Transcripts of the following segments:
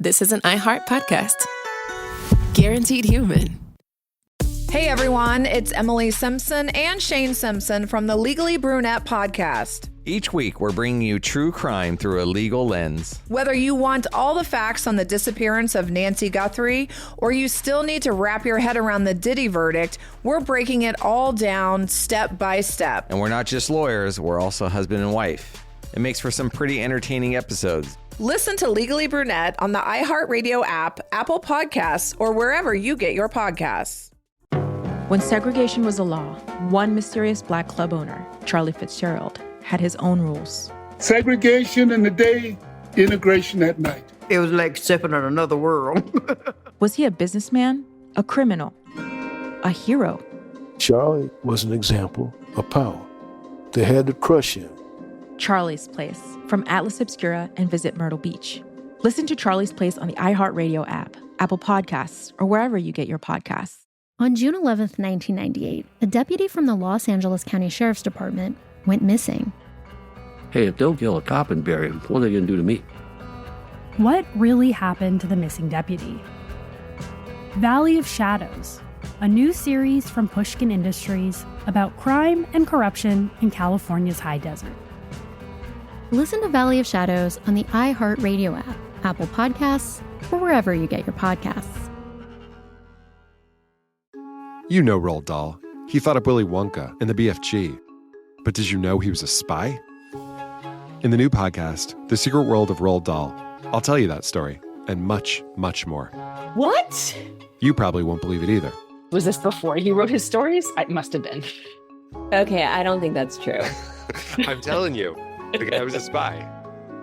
this is an iHeart podcast. Guaranteed human. Hey everyone, it's Emily Simpson and Shane Simpson from the Legally Brunette podcast. Each week, we're bringing you true crime through a legal lens. Whether you want all the facts on the disappearance of Nancy Guthrie, or you still need to wrap your head around the Diddy verdict, we're breaking it all down step by step. And we're not just lawyers, we're also husband and wife. It makes for some pretty entertaining episodes. Listen to Legally Brunette on the iHeartRadio app, Apple Podcasts, or wherever you get your podcasts. When segregation was a law, one mysterious black club owner, Charlie Fitzgerald, had his own rules. Segregation in the day, integration at night. It was like stepping on another world. Was he a businessman, a criminal, a hero? Charlie was an example of power. They had to crush him. Charlie's Place, from Atlas Obscura and Visit Myrtle Beach. Listen to Charlie's Place on the iHeartRadio app, Apple Podcasts, or wherever you get your podcasts. On June 11th, 1998, a deputy from the Los Angeles County Sheriff's Department went missing. Hey, if they'll kill a cop and bury him, what are they going to do to me? What really happened to the missing deputy? Valley of Shadows, a new series from Pushkin Industries about crime and corruption in California's high desert. Listen to Valley of Shadows on the iHeartRadio app, Apple Podcasts, or wherever you get your podcasts. You know Roald Dahl. He thought up Willy Wonka and the BFG. But did you know he was a spy? In the new podcast, The Secret World of Roald Dahl, I'll tell you that story and much, much more. What? You probably won't believe it either. Was this before he wrote his stories? It must have been. Okay, I don't think that's true. I'm telling you, the guy was a spy.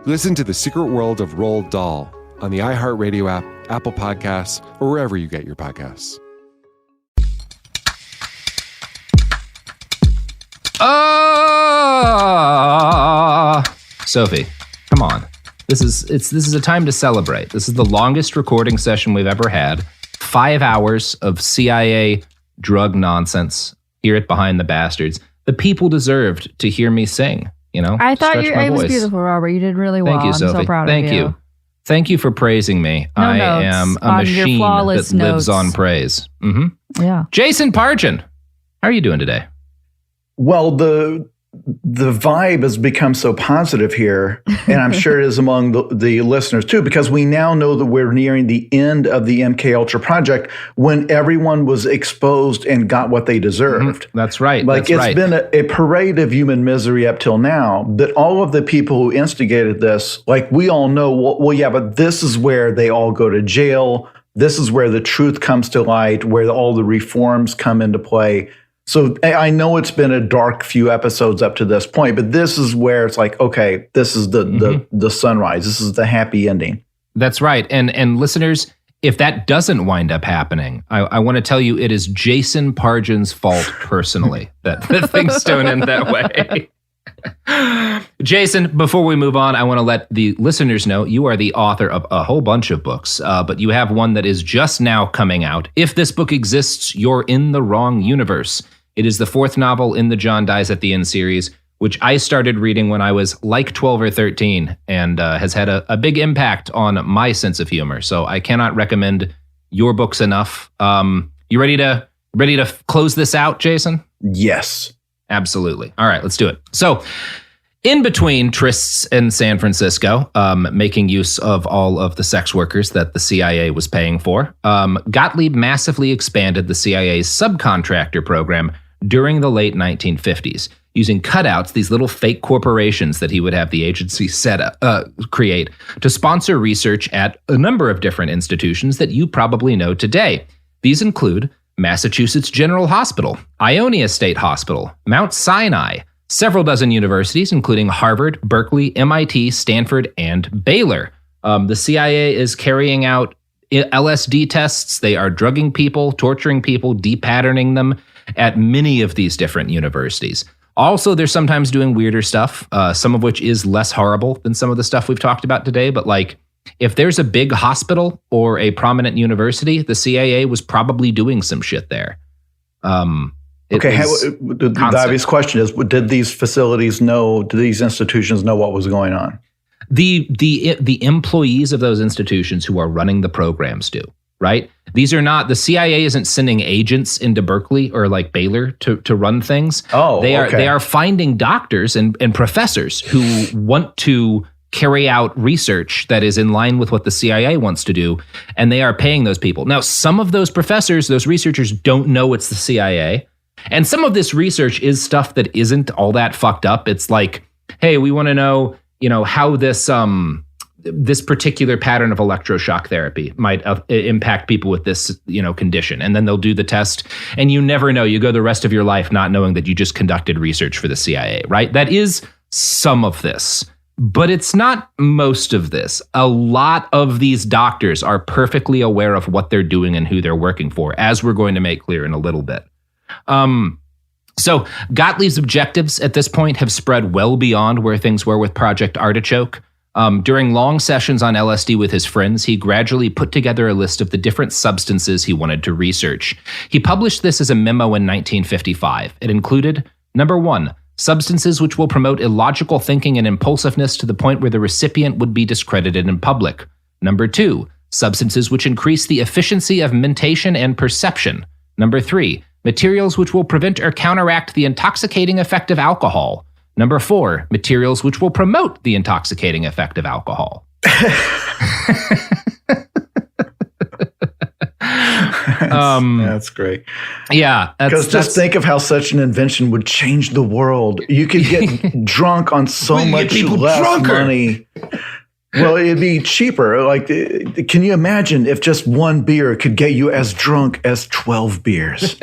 Listen to The Secret World of Roald Dahl on the iHeartRadio app, Apple Podcasts, or wherever you get your podcasts. Sophie, come on. This is a time to celebrate. This is the longest recording session we've ever had. 5 hours of CIA drug nonsense here at Behind the Bastards. The people deserved to hear me sing, you know? I thought it was beautiful, Robert. You did really well. Thank you, Sophie. I'm so proud Thank of you. Thank you for praising me. No I notes am a on machine your flawless that lives notes. on praise. Mm-hmm. Yeah. Jason Pargin, how are you doing today? Well, the vibe has become so positive here, and I'm sure it is among the listeners too, because we now know that we're nearing the end of the MKUltra project when everyone was exposed and got what they deserved. Mm-hmm. That's right. Like it's been a parade of human misery up till now, that all of the people who instigated this, like we all know, well, yeah, but this is where they all go to jail. This is where the truth comes to light, where all the reforms come into play. So I know it's been a dark few episodes up to this point, but this is where it's like, okay, this is the sunrise. This is the happy ending. That's right. And listeners, if that doesn't wind up happening, I want to tell you it is Jason Pargin's fault personally that things don't end that way. Jason, before we move on, I want to let the listeners know you are the author of a whole bunch of books, but you have one that is just now coming out. If This Book Exists, You're in the Wrong Universe. It is the fourth novel in the John Dies at the End series, which I started reading when I was like 12 or 13 and has had a big impact on my sense of humor. So I cannot recommend your books enough. You ready to close this out, Jason? Yes. Absolutely. All right, let's do it. So in between trysts in San Francisco, making use of all of the sex workers that the CIA was paying for, Gottlieb massively expanded the CIA's subcontractor program during the late 1950s, using cutouts, these little fake corporations that he would have the agency create to sponsor research at a number of different institutions that you probably know today. These include Massachusetts General Hospital, Ionia State Hospital, Mount Sinai, several dozen universities, including Harvard, Berkeley, MIT, Stanford, and Baylor. The CIA is carrying out LSD tests. They are drugging people, torturing people, depatterning them at many of these different universities. Also, they're sometimes doing weirder stuff, some of which is less horrible than some of the stuff we've talked about today. But like, if there's a big hospital or a prominent university, the CIA was probably doing some shit there. Okay, the obvious question is, did these facilities know, did these institutions know what was going on? The employees of those institutions who are running the programs do, right? These are not, the CIA isn't sending agents into Berkeley or like Baylor to run things. They are finding doctors and professors who want to carry out research that is in line with what the CIA wants to do, and they are paying those people. Now, some of those professors, those researchers don't know it's the CIA, and some of this research is stuff that isn't all that fucked up. It's like, hey, we want to know, how this particular pattern of electroshock therapy might impact people with this, condition. And then they'll do the test, and you never know. You go the rest of your life not knowing that you just conducted research for the CIA, right? That is some of this. But it's not most of this. A lot of these doctors are perfectly aware of what they're doing and who they're working for, as we're going to make clear in a little bit. So Gottlieb's objectives at this point have spread well beyond where things were with Project Artichoke. During long sessions on LSD with his friends, he gradually put together a list of the different substances he wanted to research. He published this as a memo in 1955. It included, number 1, substances which will promote illogical thinking and impulsiveness to the point where the recipient would be discredited in public. Number 2, substances which increase the efficiency of mentation and perception. Number 3, materials which will prevent or counteract the intoxicating effect of alcohol. Number 4, materials which will promote the intoxicating effect of alcohol. That's great. Yeah. Because just think of how such an invention would change the world. You could get drunk on so much less money. Well, it'd be cheaper. Like, can you imagine if just one beer could get you as drunk as 12 beers?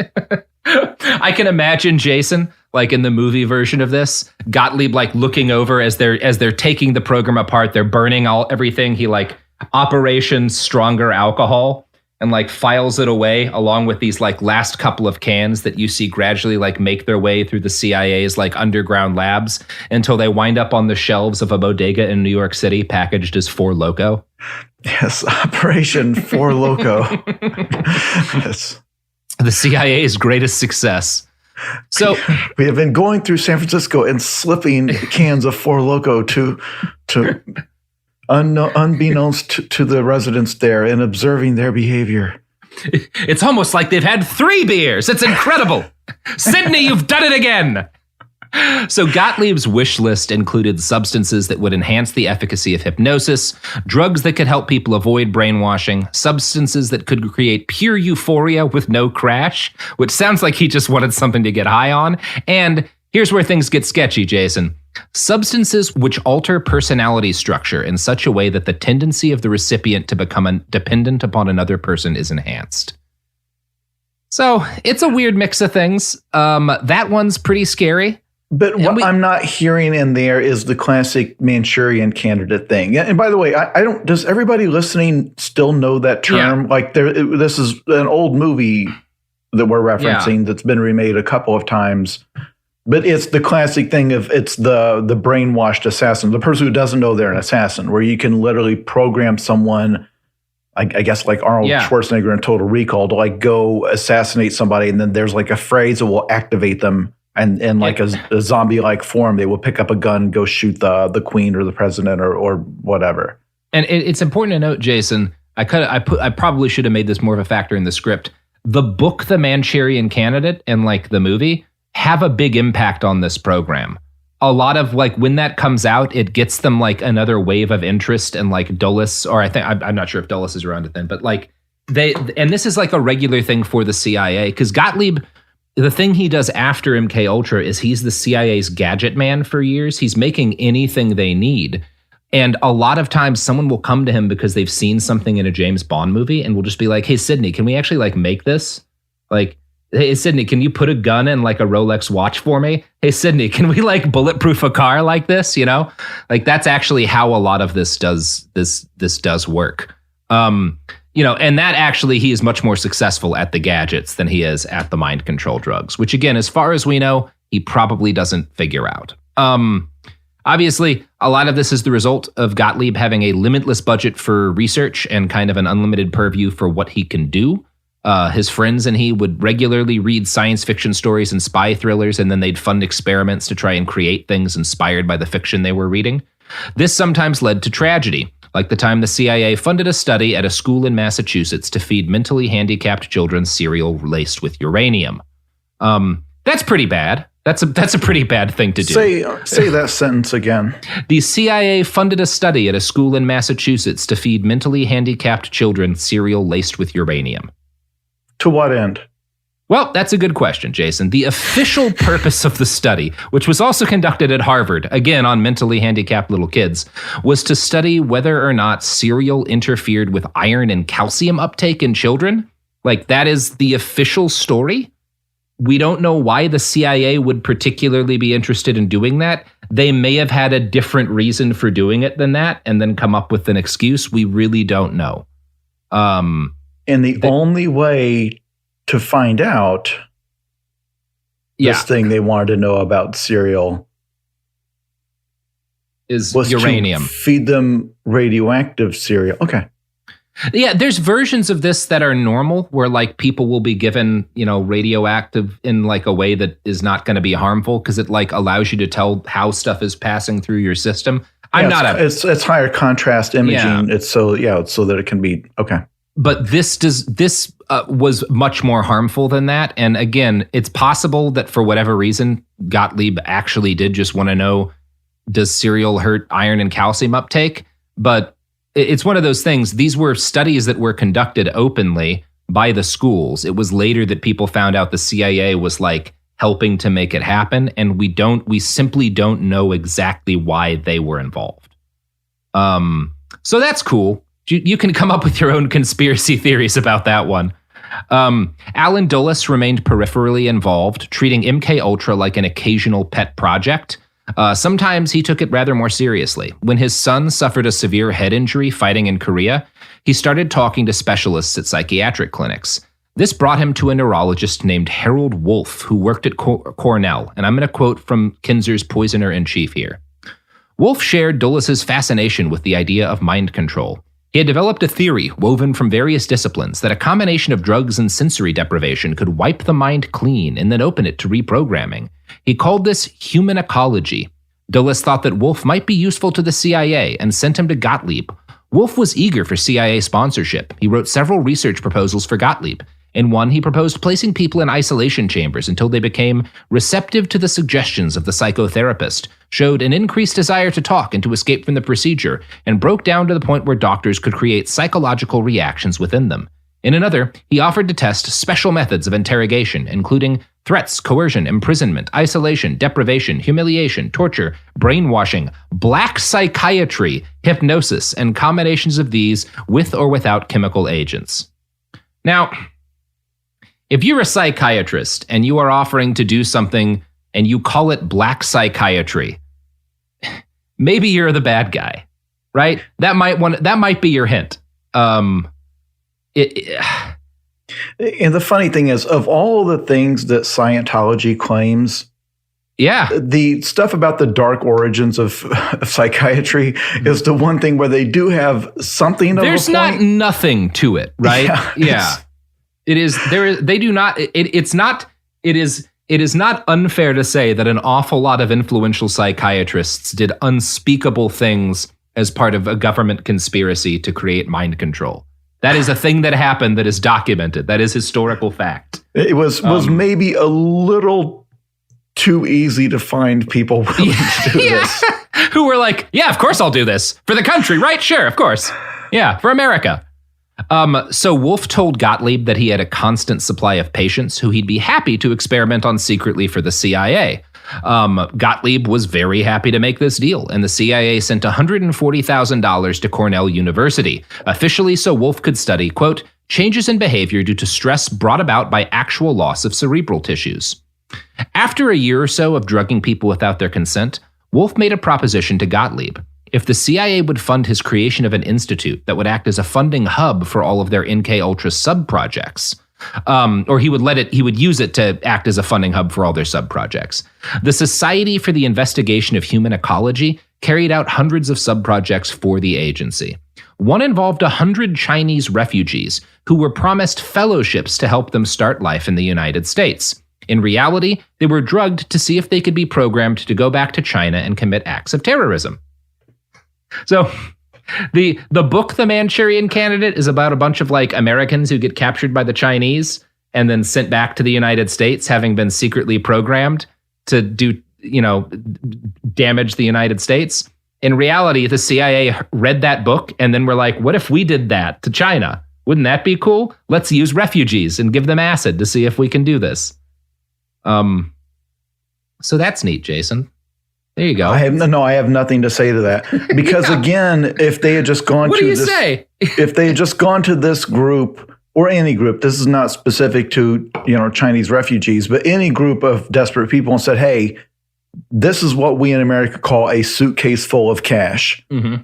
I can imagine Jason, like in the movie version of this, Gottlieb like looking over as they're taking the program apart, they're burning everything. He like Operation Stronger Alcohol and like files it away along with these like last couple of cans that you see gradually like make their way through the CIA's like underground labs until they wind up on the shelves of a bodega in New York City packaged as Four Loko. Yes, Operation Four Loko. Yes. The CIA's greatest success. So we have been going through San Francisco and slipping cans of Four Loko to unbeknownst to the residents there and observing their behavior. It's almost like they've had 3 beers. It's incredible. Sydney, you've done it again. So Gottlieb's wish list included substances that would enhance the efficacy of hypnosis, drugs that could help people avoid brainwashing, substances that could create pure euphoria with no crash, which sounds like he just wanted something to get high on. And here's where things get sketchy, Jason. Substances which alter personality structure in such a way that the tendency of the recipient to become dependent upon another person is enhanced. So it's a weird mix of things. That one's pretty scary. But what I'm not hearing in there is the classic Manchurian Candidate thing. And by the way, I don't. Does everybody listening still know that term? Yeah. Like this is an old movie that we're referencing that's been remade a couple of times. But it's the classic thing of it's the brainwashed assassin, the person who doesn't know they're an assassin, where you can literally program someone, I guess like Arnold Schwarzenegger in Total Recall, to like go assassinate somebody, and then there's like a phrase that will activate them. And in like a zombie-like form, they will pick up a gun, go shoot the queen or the president or whatever. And it's important to note, Jason, I probably should have made this more of a factor in the script. The book, The Manchurian Candidate, and like the movie have a big impact on this program. A lot of like when that comes out, it gets them like another wave of interest, and like Dulles, or I think I'm not sure if Dulles is around it then, but like and this is like a regular thing for the CIA because Gottlieb. The thing he does after MKUltra is he's the CIA's gadget man for years. He's making anything they need. And a lot of times someone will come to him because they've seen something in a James Bond movie and will just be like, hey, Sydney, can we actually like make this? Like, hey, Sydney, can you put a gun in like a Rolex watch for me? Hey, Sydney, can we like bulletproof a car like this? You know, like that's actually how a lot of this does work. You know, and that actually he is much more successful at the gadgets than he is at the mind control drugs, which again, as far as we know, he probably doesn't figure out. Obviously, a lot of this is the result of Gottlieb having a limitless budget for research and kind of an unlimited purview for what he can do. His friends and he would regularly read science fiction stories and spy thrillers, and then they'd fund experiments to try and create things inspired by the fiction they were reading. This sometimes led to tragedy, like the time the CIA funded a study at a school in Massachusetts to feed mentally handicapped children cereal laced with uranium. That's pretty bad. That's a pretty bad thing to do. Say that sentence again. The CIA funded a study at a school in Massachusetts to feed mentally handicapped children cereal laced with uranium. To what end? Well, that's a good question, Jason. The official purpose of the study, which was also conducted at Harvard, again on mentally handicapped little kids, was to study whether or not cereal interfered with iron and calcium uptake in children. Like, that is the official story. We don't know why the CIA would particularly be interested in doing that. They may have had a different reason for doing it than that and then come up with an excuse. We really don't know. And the only way to find out this thing they wanted to know about cereal was uranium. To feed them radioactive cereal. Okay. Yeah, there's versions of this that are normal where like people will be given, radioactive in like a way that is not going to be harmful because it like allows you to tell how stuff is passing through your system. It's higher contrast imaging. Yeah. It's so that it can be okay. But this was much more harmful than that. And again, it's possible that for whatever reason, Gottlieb actually did just want to know, does cereal hurt iron and calcium uptake? But it's one of those things. These were studies that were conducted openly by the schools. It was later that people found out the CIA was like helping to make it happen. And we simply don't know exactly why they were involved. So that's cool. You can come up with your own conspiracy theories about that one. Alan Dulles remained peripherally involved, treating MKUltra like an occasional pet project. Sometimes he took it rather more seriously. When his son suffered a severe head injury fighting in Korea, he started talking to specialists at psychiatric clinics. This brought him to a neurologist named Harold Wolff, who worked at Cornell. And I'm going to quote from Kinzer's Poisoner-in-Chief here. Wolff shared Dulles's fascination with the idea of mind control. He had developed a theory woven from various disciplines that a combination of drugs and sensory deprivation could wipe the mind clean and then open it to reprogramming. He called this human ecology. Dulles thought that Wolff might be useful to the CIA and sent him to Gottlieb. Wolff was eager for CIA sponsorship. He wrote several research proposals for Gottlieb. In one, he proposed placing people in isolation chambers until they became receptive to the suggestions of the psychotherapist, showed an increased desire to talk and to escape from the procedure, and broke down to the point where doctors could create psychological reactions within them. In another, he offered to test special methods of interrogation, including threats, coercion, imprisonment, isolation, deprivation, humiliation, torture, brainwashing, black psychiatry, hypnosis, and combinations of these with or without chemical agents. Now, if you're a psychiatrist and you are offering to do something and you call it black psychiatry, maybe you're the bad guy, right? That might be your hint. And the funny thing is, of all the things that Scientology claims, the stuff about the dark origins of psychiatry is the one thing where they do have something. There's not nothing to it, right? Yeah. It is there. They do not. It's not. It is not unfair to say that an awful lot of influential psychiatrists did unspeakable things as part of a government conspiracy to create mind control. That is a thing that happened. That is documented. That is historical fact. It was maybe a little too easy to find people willing to do this. Who were like, yeah, of course I'll do this for the country, right? Sure, of course. Yeah, for America. So Wolff told Gottlieb that he had a constant supply of patients who he'd be happy to experiment on secretly for the CIA. Gottlieb was very happy to make this deal, and the CIA sent $140,000 to Cornell University, officially so Wolff could study, quote, changes in behavior due to stress brought about by actual loss of cerebral tissues. After a year or so of drugging people without their consent, Wolff made a proposition to Gottlieb. If the CIA would fund his creation of an institute that would act as a funding hub for all of their MKUltra sub-projects, or he would use it to act as a funding hub for all their sub-projects. The Society for the Investigation of Human Ecology carried out hundreds of sub-projects for the agency. One involved 100 Chinese refugees who were promised fellowships to help them start life in the United States. In reality, they were drugged to see if they could be programmed to go back to China and commit acts of terrorism. So the book The Manchurian Candidate is about a bunch of like Americans who get captured by the Chinese and then sent back to the United States, having been secretly programmed to do, damage the United States. In reality, the CIA read that book and then were like, what if we did that to China? Wouldn't that be cool? Let's use refugees and give them acid to see if we can do this. So that's neat, Jason. There you go. I have nothing to say to that. Because again, if they had just gone if they had just gone to this group or any group, this is not specific to, Chinese refugees, but any group of desperate people and said, hey, this is what we in America call a suitcase full of cash. Mm-hmm.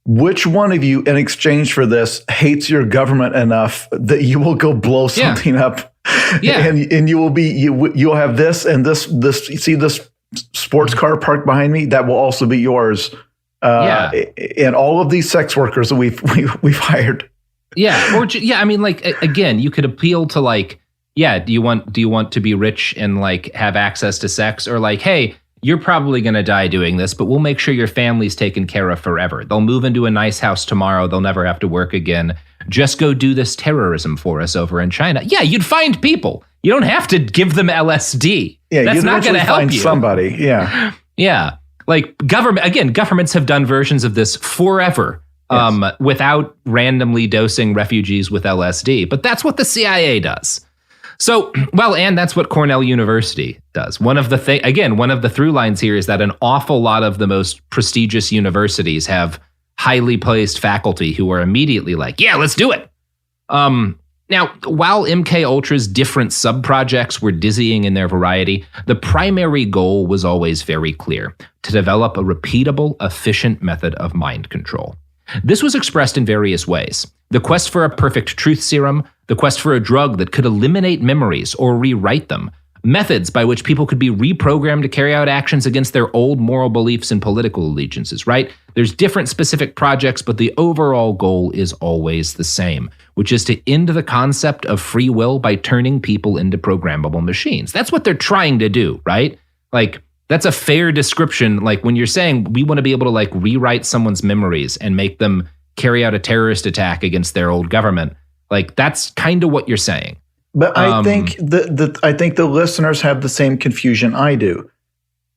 Which one of you, in exchange for this, hates your government enough that you will go blow something up? Yeah. And you'll have this and this, you see this sports car parked behind me? That will also be yours. And all of these sex workers that we've hired. Yeah. I mean, like, again, you could appeal to like, do you want to be rich and like have access to sex, or like, hey, you're probably going to die doing this, but we'll make sure your family's taken care of forever. They'll move into a nice house tomorrow. They'll never have to work again. Just go do this terrorism for us over in China. Yeah, you'd find people. You don't have to give them LSD. Yeah, that's not going to help find you. Somebody. Yeah. Yeah. Like governments have done versions of this forever. Yes. Without randomly dosing refugees with LSD. But that's what the CIA does. So, and that's what Cornell University does. One of the through lines here is that an awful lot of the most prestigious universities have highly placed faculty who are immediately like, yeah, let's do it. Now, while MKUltra's different sub-projects were dizzying in their variety, the primary goal was always very clear: to develop a repeatable, efficient method of mind control. This was expressed in various ways. The quest for a perfect truth serum, the quest for a drug that could eliminate memories or rewrite them, methods by which people could be reprogrammed to carry out actions against their old moral beliefs and political allegiances, right? There's different specific projects, but the overall goal is always the same, which is to end the concept of free will by turning people into programmable machines. That's what they're trying to do, right? Like, that's a fair description. Like when you're saying we want to be able to like rewrite someone's memories and make them carry out a terrorist attack against their old government, like that's kind of what you're saying. But I think the listeners have the same confusion I do,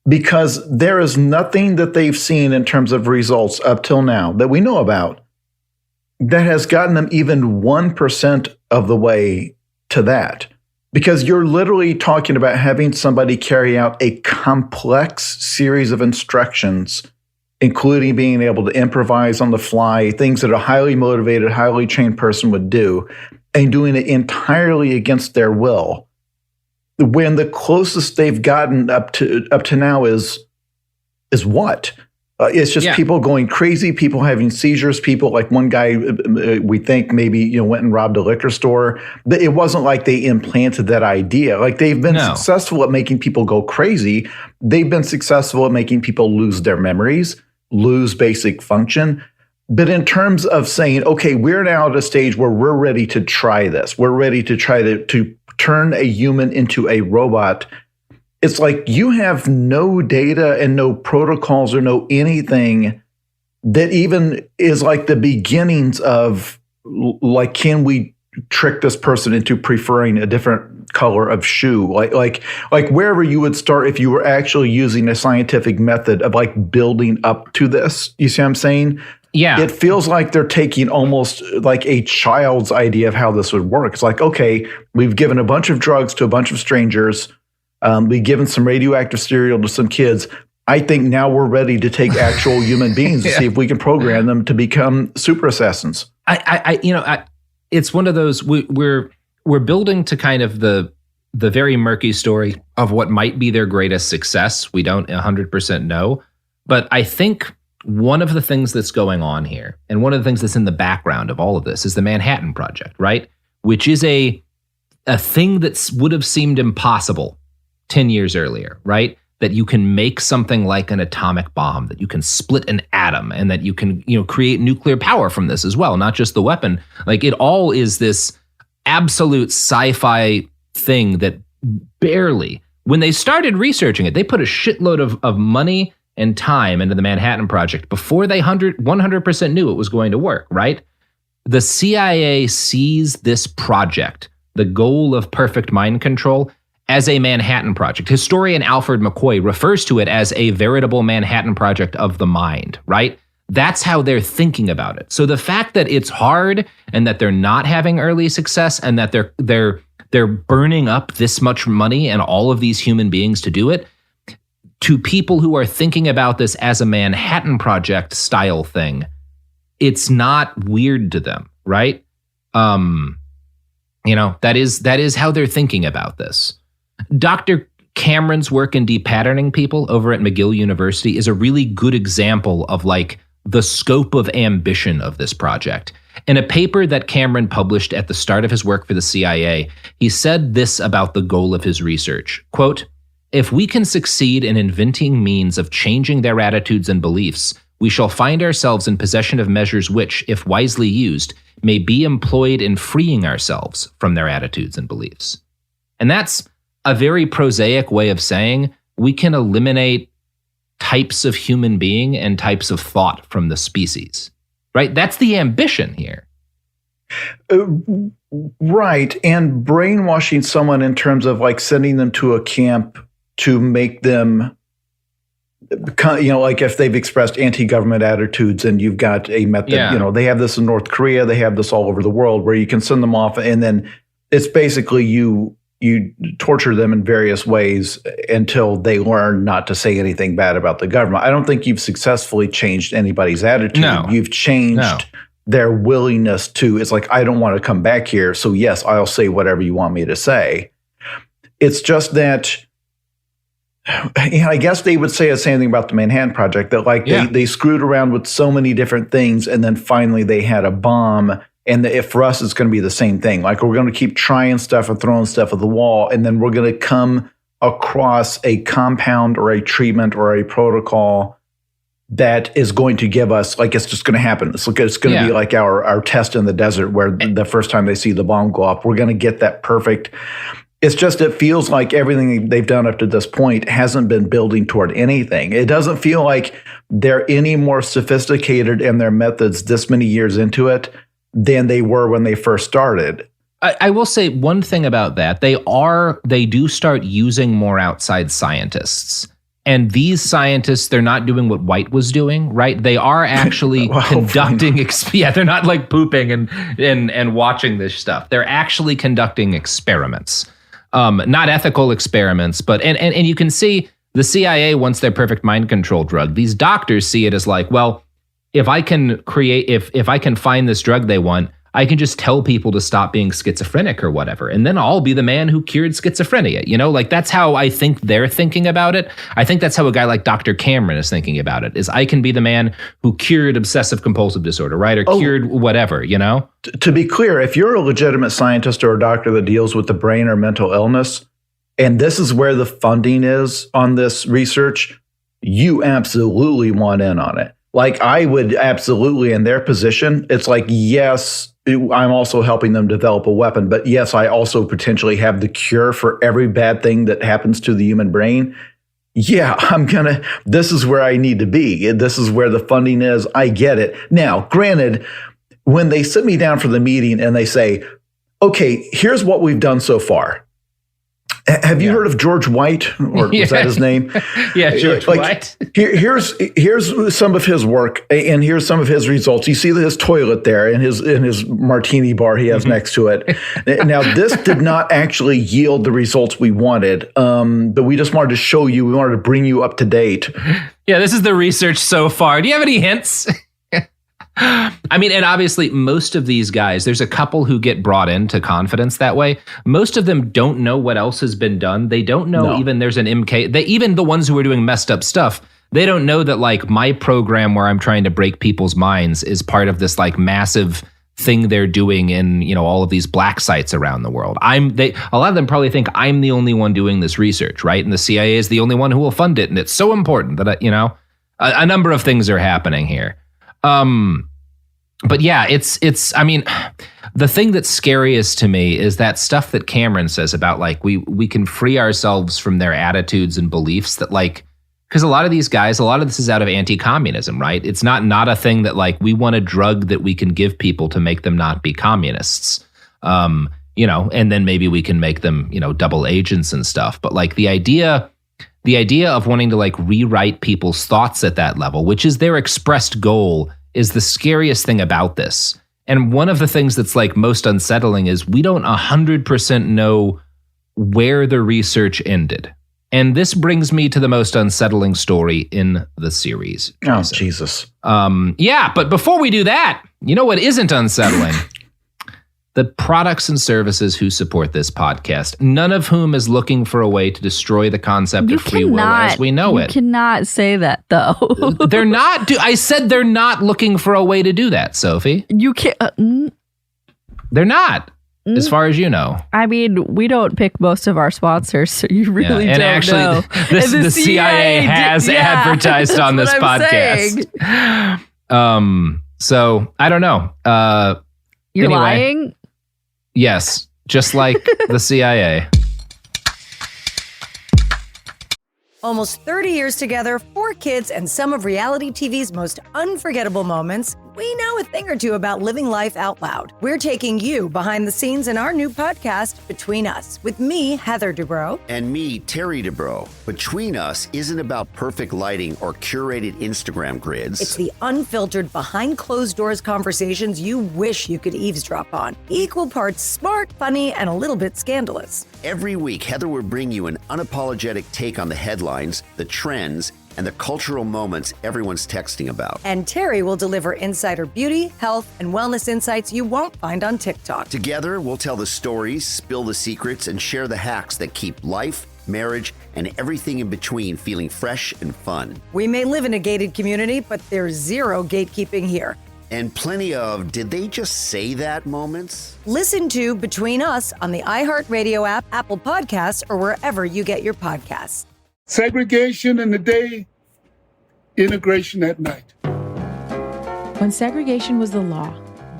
because there is nothing that they've seen in terms of results up till now that we know about that has gotten them even 1% of the way to that. Because you're literally talking about having somebody carry out a complex series of instructions, including being able to improvise on the fly, things that a highly motivated, highly trained person would do, and doing it entirely against their will. When the closest they've gotten up to now is what? It's just people going crazy, people having seizures, people like one guy we think maybe went and robbed a liquor store. But it wasn't like they implanted that idea. Like they've been successful at making people go crazy. They've been successful at making people lose their memories, lose basic function. But in terms of saying, okay, we're now at a stage where we're ready to try this. We're ready to try to turn a human into a robot. It's like you have no data and no protocols or no anything that even is like the beginnings of like, can we trick this person into preferring a different color of shoe? Like wherever you would start if you were actually using a scientific method of like building up to this. You see what I'm saying? Yeah. It feels like they're taking almost like a child's idea of how this would work. It's like, okay, we've given a bunch of drugs to a bunch of strangers. We've given some radioactive cereal to some kids. I think now we're ready to take actual human beings to see if we can program them to become super assassins. It's one of those we're building to kind of the very murky story of what might be their greatest success. We don't 100% know, but I think one of the things that's going on here, and one of the things that's in the background of all of this, is the Manhattan Project, right? Which is a thing that would have seemed impossible 10 years earlier, right? That you can make something like an atomic bomb, that you can split an atom, and that you can, create nuclear power from this as well, not just the weapon. Like it all is this absolute sci-fi thing that barely, when they started researching it, they put a shitload of money and time into the Manhattan Project before they 100% knew it was going to work, right? The CIA sees this project, the goal of perfect mind control, as a Manhattan Project. Historian Alfred McCoy refers to it as a veritable Manhattan Project of the mind, right? That's how they're thinking about it. So the fact that it's hard and that they're not having early success and that they're burning up this much money and all of these human beings to do it, to people who are thinking about this as a Manhattan Project style thing, it's not weird to them, right? That is how they're thinking about this. Dr. Cameron's work in depatterning people over at McGill University is a really good example of like the scope of ambition of this project. In a paper that Cameron published at the start of his work for the CIA, he said this about the goal of his research, quote, "If we can succeed in inventing means of changing their attitudes and beliefs, we shall find ourselves in possession of measures which, if wisely used, may be employed in freeing ourselves from their attitudes and beliefs." And that's a very prosaic way of saying we can eliminate types of human being and types of thought from the species, right? That's the ambition here. Right. And brainwashing someone in terms of like sending them to a camp to make them, like if they've expressed anti-government attitudes and you've got a method, they have this in North Korea, they have this all over the world where you can send them off and then it's basically you torture them in various ways until they learn not to say anything bad about the government. I don't think you've successfully changed anybody's attitude. No. You've changed their willingness to, it's like, I don't want to come back here. So yes, I'll say whatever you want me to say. It's just that, I guess they would say the same thing about the Manhattan Project, that like they screwed around with so many different things and then finally they had a bomb. And if for us, it's going to be the same thing. Like we're going to keep trying stuff and throwing stuff at the wall, and then we're going to come across a compound or a treatment or a protocol that is going to give us, like it's just going to happen. It's going to be like our test in the desert where the first time they see the bomb go off, we're going to get that perfect. It's just, it feels like everything they've done up to this point hasn't been building toward anything. It doesn't feel like they're any more sophisticated in their methods this many years into it than they were when they first started. I will say one thing about that. They do start using more outside scientists. And these scientists, they're not doing what White was doing, right? They are actually conducting, they're not like pooping and watching this stuff. They're actually conducting experiments. Not ethical experiments, but, and you can see the CIA wants their perfect mind control drug. These doctors see it as like, well, if I can find this drug they want, I can just tell people to stop being schizophrenic or whatever. And then I'll be the man who cured schizophrenia. Like that's how I think they're thinking about it. I think that's how a guy like Dr. Cameron is thinking about it, is I can be the man who cured obsessive compulsive disorder, right? Or cured whatever, To be clear, if you're a legitimate scientist or a doctor that deals with the brain or mental illness, and this is where the funding is on this research, you absolutely want in on it. Like I would absolutely, in their position, it's like, yes, I'm also helping them develop a weapon, but yes, I also potentially have the cure for every bad thing that happens to the human brain. Yeah, this is where I need to be. This is where the funding is. I get it. Now, granted, when they sit me down for the meeting and they say, okay, here's what we've done so far. Have you heard of George White? Or was that his name? Yeah, George White. Here's some of his work, and here's some of his results. You see his toilet there and his martini bar he has next to it. Now, this did not actually yield the results we wanted, but we just wanted to show you. We wanted to bring you up to date. Yeah, this is the research so far. Do you have any hints? I mean, and obviously most of these guys, there's a couple who get brought into confidence that way. Most of them don't know what else has been done. They don't know even there's an MK. Even the ones who are doing messed up stuff, they don't know that like my program where I'm trying to break people's minds is part of this like massive thing they're doing in, all of these black sites around the world. A lot of them probably think I'm the only one doing this research, right? And the CIA is the only one who will fund it. And it's so important that, a number of things are happening here. But yeah, I mean, the thing that's scariest to me is that stuff that Cameron says about like, we can free ourselves from their attitudes and beliefs that like Because a lot of these guys, a lot of this is out of anti-communism, right? It's not a thing that like we want a drug that we can give people to make them not be communists. And then maybe we can make them, double agents and stuff. But like the idea of wanting to like rewrite people's thoughts at that level, which is their expressed goal, is the scariest thing about this. And one of the things that's like most unsettling is we don't 100% know where the research ended. And this brings me to the most unsettling story in the series. Oh, Jesus. But before we do that, you know what isn't unsettling? The products and services who support this podcast, none of whom is looking for a way to destroy the concept of free will as we know it. You cannot say that, though. They're not. I said they're not looking for a way to do that, Sophie. You can't. They're not, as far as you know. I mean, we don't pick most of our sponsors, so you really don't actually, know. The CIA has advertised on this podcast. So I don't know. You're anyway, lying? Yes, just like the CIA. Almost 30 years together, 4 kids, and some of reality TV's most unforgettable moments. We know a thing or two about living life out loud. We're taking you behind the scenes in our new podcast, Between Us, with me, Heather Dubrow. And me, Terry Dubrow. Between Us isn't about perfect lighting or curated Instagram grids. It's the unfiltered, behind closed doors conversations you wish you could eavesdrop on. Equal parts smart, funny, and a little bit scandalous. Every week, Heather will bring you an unapologetic take on the headlines, the trends, and the cultural moments everyone's texting about. And Terry will deliver insider beauty, health, and wellness insights you won't find on TikTok. Together, we'll tell the stories, spill the secrets, and share the hacks that keep life, marriage, and everything in between feeling fresh and fun. We may live in a gated community, but there's zero gatekeeping here. And plenty of did they just say that moments? Listen to Between Us on the iHeartRadio app, Apple Podcasts, or wherever you get your podcasts. Segregation in the day, integration at night. When segregation was the law,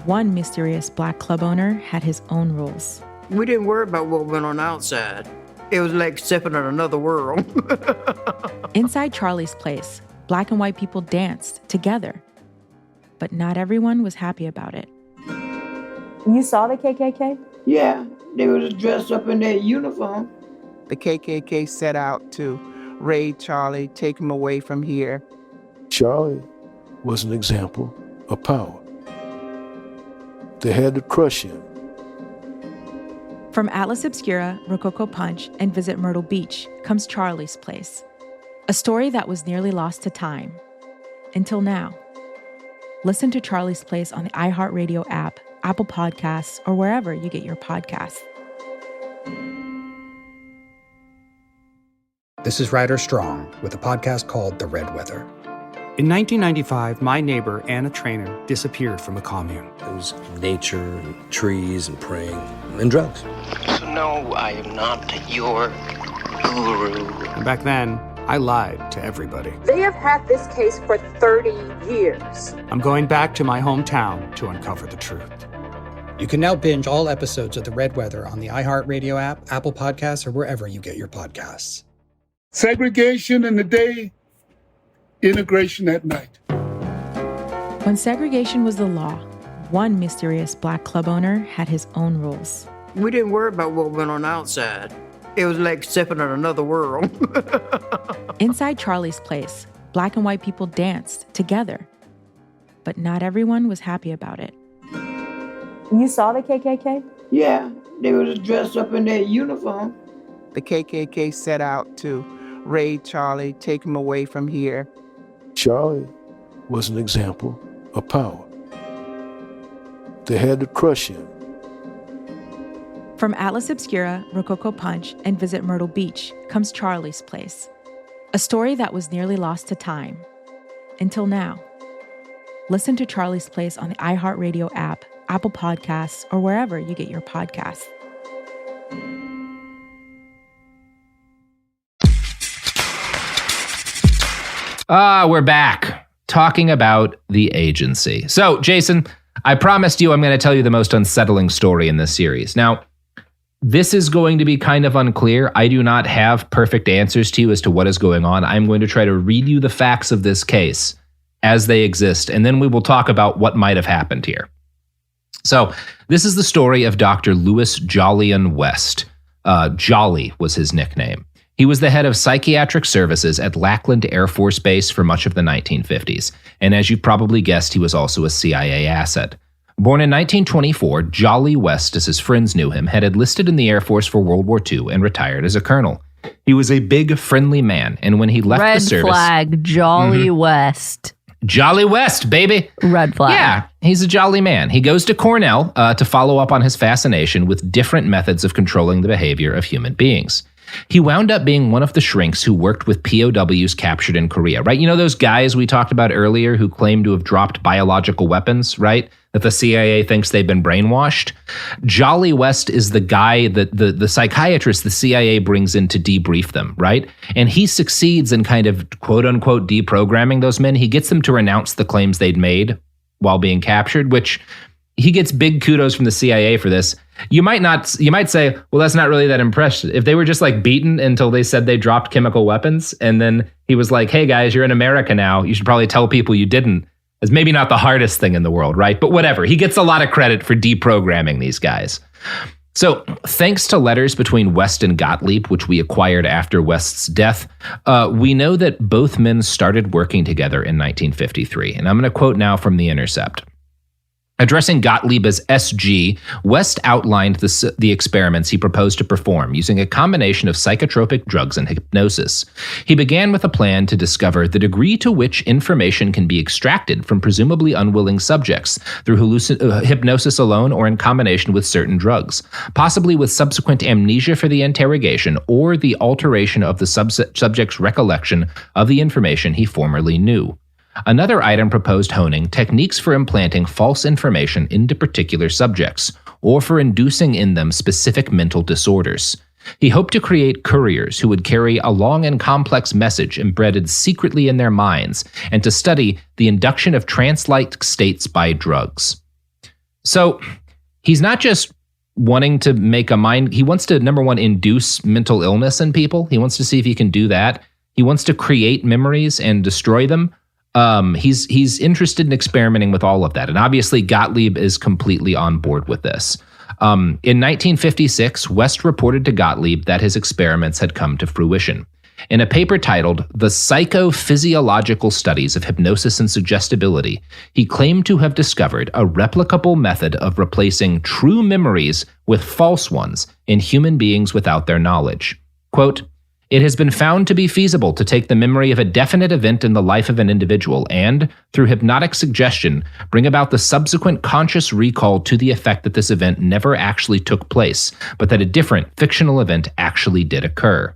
one mysterious black club owner had his own rules. We didn't worry about what went on outside. It was like stepping in another world. Inside Charlie's place, black and white people danced together. But not everyone was happy about it. You saw the KKK? Yeah, they was dressed up in their uniform. The KKK set out to raid Charlie, take him away from here. Charlie was an example of power. They had to crush him. From Atlas Obscura, Rococo Punch, and Visit Myrtle Beach comes Charlie's Place, a story that was nearly lost to time. Until now. Listen to Charlie's Place on the iHeartRadio app, Apple Podcasts, or wherever you get your podcasts. This is Ryder Strong with a podcast called The Red Weather. In 1995, my neighbor, Anna Trainer, disappeared from a commune. It was nature and trees and praying and drugs. So no, I am not your guru. And back then, I lied to everybody. They have had this case for 30 years. I'm going back to my hometown to uncover the truth. You can now binge all episodes of The Red Weather on the iHeartRadio app, Apple Podcasts, or wherever you get your podcasts. Segregation in the day, integration at night. When segregation was the law, one mysterious black club owner had his own rules. We didn't worry about what went on outside. It was like stepping in another world. Inside Charlie's place, black and white people danced together. But not everyone was happy about it. You saw the KKK? Yeah, they was dressed up in their uniform. The KKK set out to raid Charlie, take him away from here. Charlie was an example of power. They had to crush him. From Atlas Obscura, Rococo Punch, and Visit Myrtle Beach comes Charlie's Place, a story that was nearly lost to time. Until now. Listen to Charlie's Place on the iHeartRadio app, Apple Podcasts, or wherever you get your podcasts. We're back talking about The Agency. So, Jason, I promised you I'm going to tell you the most unsettling story in this series. Now, This is going to be kind of unclear. I do not have perfect answers to you as to what is going on. I'm going to try to read you the facts of this case as they exist, and then we will talk about what might have happened here. So this is the story of Dr. Louis Jolyon West. Jolly was his nickname. He was the head of psychiatric services at Lackland Air Force Base for much of the 1950s, and as you probably guessed, he was also a CIA asset. Born in 1924, Jolly West, as his friends knew him, had enlisted in the Air Force for World War II and retired as a colonel. He was a big, friendly man, and when he left the service... Red flag, Jolly West. Jolly West, baby. Red flag. Yeah, he's a jolly man. He goes to Cornell to follow up on his fascination with different methods of controlling the behavior of human beings. He wound up being one of the shrinks who worked with POWs captured in Korea, right? You know those guys we talked about earlier who claim to have dropped biological weapons, right? That the CIA thinks they've been brainwashed? Jolly West is the guy that the psychiatrist the CIA brings in to debrief them, right? And he succeeds in kind of quote-unquote deprogramming those men. He gets them to renounce the claims they'd made while being captured, which he gets big kudos from the CIA for this. You might say, well, that's not really that impressive. If they were just like beaten until they said they dropped chemical weapons, and then he was like, hey guys, you're in America now, you should probably tell people you didn't. It's maybe not the hardest thing in the world, right? But whatever. He gets a lot of credit for deprogramming these guys. So thanks to letters between West and Gottlieb, which we acquired after West's death, we know that both men started working together in 1953. And I'm going to quote now from The Intercept. Addressing Gottlieb as SG, West outlined the experiments he proposed to perform using a combination of psychotropic drugs and hypnosis. He began with a plan to discover the degree to which information can be extracted from presumably unwilling subjects through hypnosis alone or in combination with certain drugs, possibly with subsequent amnesia for the interrogation or the alteration of the subject's recollection of the information he formerly knew. Another item proposed honing techniques for implanting false information into particular subjects, or for inducing in them specific mental disorders. He hoped to create couriers who would carry a long and complex message embedded secretly in their minds, and to study the induction of trance-like states by drugs. So, he's not just wanting to make a mind, he wants to, number one, induce mental illness in people. He wants to see if he can do that. He wants to create memories and destroy them. He's interested in experimenting with all of that. And obviously Gottlieb is completely on board with this. In 1956, West reported to Gottlieb that his experiments had come to fruition. In a paper titled The Psychophysiological Studies of Hypnosis and Suggestibility, he claimed to have discovered a replicable method of replacing true memories with false ones in human beings without their knowledge. Quote, it has been found to be feasible to take the memory of a definite event in the life of an individual and, through hypnotic suggestion, bring about the subsequent conscious recall to the effect that this event never actually took place, but that a different fictional event actually did occur.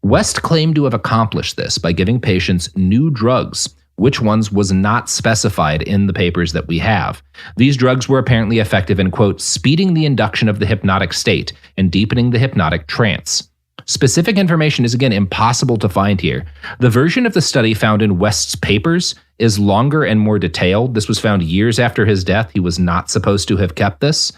West claimed to have accomplished this by giving patients new drugs. Which ones was not specified in the papers that we have. These drugs were apparently effective in, quote, speeding the induction of the hypnotic state and deepening the hypnotic trance. Specific information is again impossible to find here. The version of the study found in West's papers is longer and more detailed. This was found years after his death. He was not supposed to have kept this.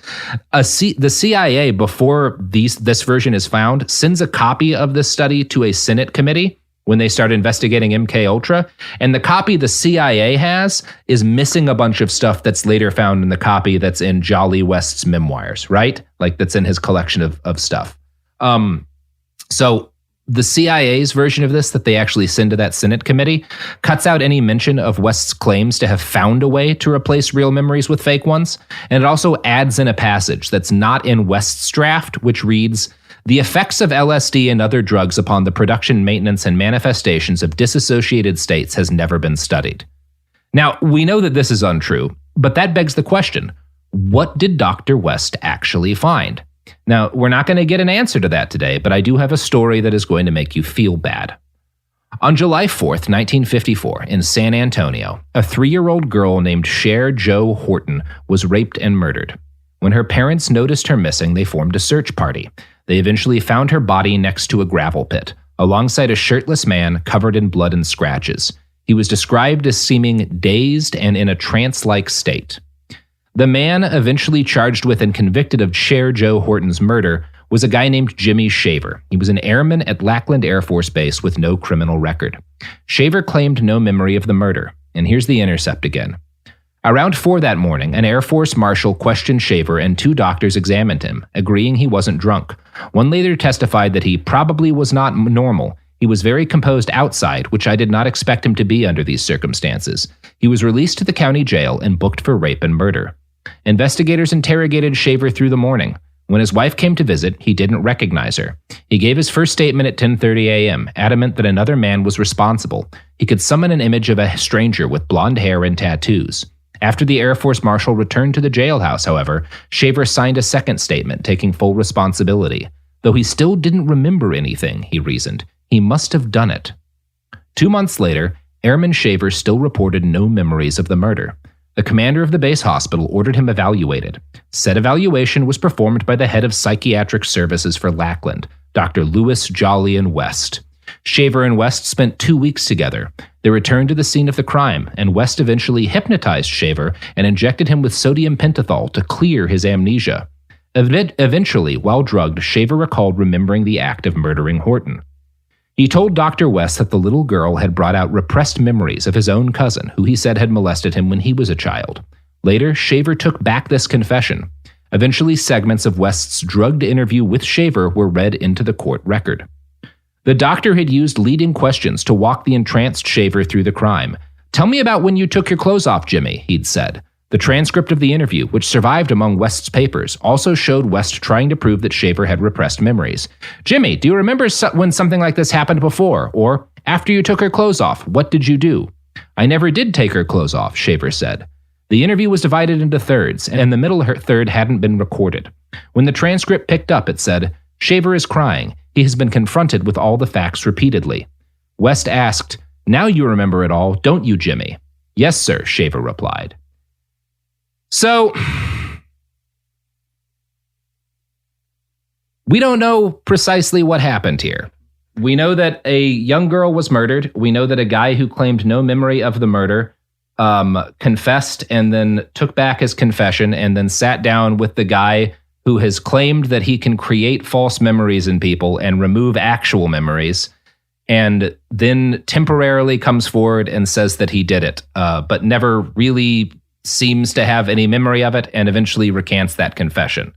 The CIA, before this version is found, sends a copy of this study to a Senate committee when they start investigating MKUltra, and the copy the CIA has is missing a bunch of stuff that's later found in the copy that's in Jolly West's memoirs, right? Like that's in his collection of stuff. So the CIA's version of this that they actually send to that Senate committee cuts out any mention of West's claims to have found a way to replace real memories with fake ones. And it also adds in a passage that's not in West's draft, which reads, the effects of LSD and other drugs upon the production, maintenance, and manifestations of dissociated states has never been studied. Now, we know that this is untrue, but that begs the question, what did Dr. West actually find? Now, we're not going to get an answer to that today, but I do have a story that is going to make you feel bad. On July 4th, 1954, in San Antonio, a 3-year-old girl named Cher Jo Horton was raped and murdered. When her parents noticed her missing, they formed a search party. They eventually found her body next to a gravel pit, alongside a shirtless man covered in blood and scratches. He was described as seeming dazed and in a trance-like state. The man eventually charged with and convicted of Cher Jo Horton's murder was a guy named Jimmy Shaver. He was an airman at Lackland Air Force Base with no criminal record. Shaver claimed no memory of the murder. And here's the intercept again. Around 4 that morning, an Air Force marshal questioned Shaver and 2 doctors examined him, agreeing he wasn't drunk. One later testified that he probably was not normal. He was very composed outside, which I did not expect him to be under these circumstances. He was released to the county jail and booked for rape and murder. Investigators interrogated Shaver through the morning. When his wife came to visit, he didn't recognize her. He gave his first statement at 10:30 a.m., adamant that another man was responsible. He could summon an image of a stranger with blonde hair and tattoos. After the Air Force Marshal returned to the jailhouse, however, Shaver signed a second statement, taking full responsibility. Though he still didn't remember anything, he reasoned. He must have done it. 2 months later, Airman Shaver still reported no memories of the murder. The commander of the base hospital ordered him evaluated. Said evaluation was performed by the head of psychiatric services for Lackland, Dr. Lewis Jolly and West. Shaver and West spent 2 weeks together. They returned to the scene of the crime, and West eventually hypnotized Shaver and injected him with sodium pentothal to clear his amnesia. Eventually, while drugged, Shaver recalled remembering the act of murdering Horton. He told Dr. West that the little girl had brought out repressed memories of his own cousin, who he said had molested him when he was a child. Later, Shaver took back this confession. Eventually, segments of West's drugged interview with Shaver were read into the court record. The doctor had used leading questions to walk the entranced Shaver through the crime. "Tell me about when you took your clothes off, Jimmy," he'd said. The transcript of the interview, which survived among West's papers, also showed West trying to prove that Shaver had repressed memories. "Jimmy, do you remember when something like this happened before?" Or, "After you took her clothes off, what did you do?" "I never did take her clothes off," Shaver said. The interview was divided into thirds, and the middle third hadn't been recorded. When the transcript picked up, it said, "Shaver is crying. He has been confronted with all the facts repeatedly." West asked, "Now you remember it all, don't you, Jimmy?" "Yes, sir," Shaver replied. So, we don't know precisely what happened here. We know that a young girl was murdered. We know that a guy who claimed no memory of the murder confessed and then took back his confession and then sat down with the guy who has claimed that he can create false memories in people and remove actual memories, and then temporarily comes forward and says that he did it, but never really seems to have any memory of it, and eventually recants that confession.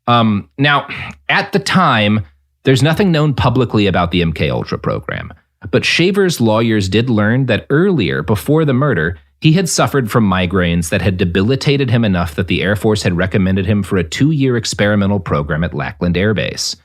Now, at the time, there's nothing known publicly about the MKUltra program, but Shaver's lawyers did learn that earlier, before the murder, he had suffered from migraines that had debilitated him enough that the Air Force had recommended him for a 2-year experimental program at Lackland Air Base.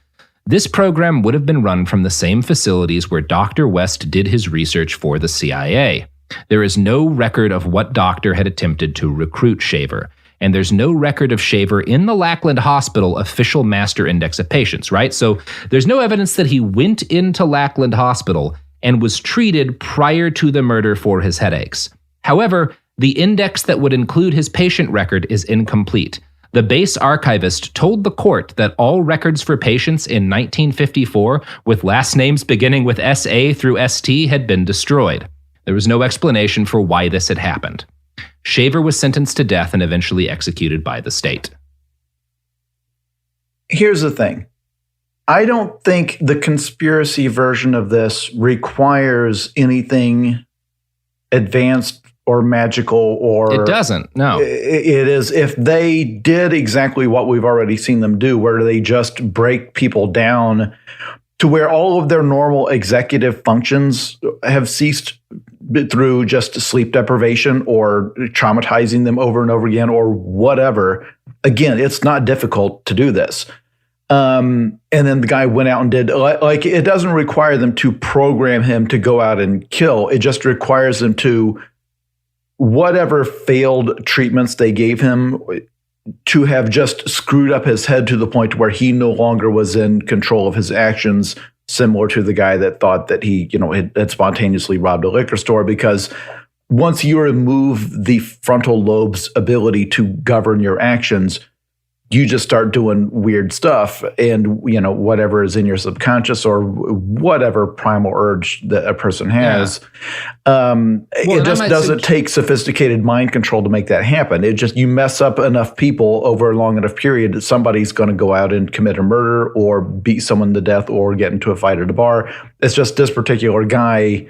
This program would have been run from the same facilities where Dr. West did his research for the CIA. There is no record of what doctor had attempted to recruit Shaver, and there's no record of Shaver in the Lackland Hospital official master index of patients, right? So there's no evidence that he went into Lackland Hospital and was treated prior to the murder for his headaches. However, the index that would include his patient record is incomplete. The base archivist told the court that all records for patients in 1954 with last names beginning with SA through ST had been destroyed. There was no explanation for why this had happened. Shaver was sentenced to death and eventually executed by the state. Here's the thing. I don't think the conspiracy version of this requires anything advanced or magical or... It doesn't, no. It is, if they did exactly what we've already seen them do, where they just break people down to where all of their normal executive functions have ceased through just sleep deprivation or traumatizing them over and over again or whatever. Again, it's not difficult to do this. And then the guy went out and did, like, it doesn't require them to program him to go out and kill. It just requires them to, whatever failed treatments they gave him, to have just screwed up his head to the point where he no longer was in control of his actions, similar to the guy that thought that he, had spontaneously robbed a liquor store. Because once you remove the frontal lobe's ability to govern your actions, you just start doing weird stuff, and whatever is in your subconscious or whatever primal urge that a person has, it just doesn't take sophisticated mind control to make that happen. It just, you mess up enough people over a long enough period that somebody's going to go out and commit a murder or beat someone to death or get into a fight at a bar. It's just this particular guy.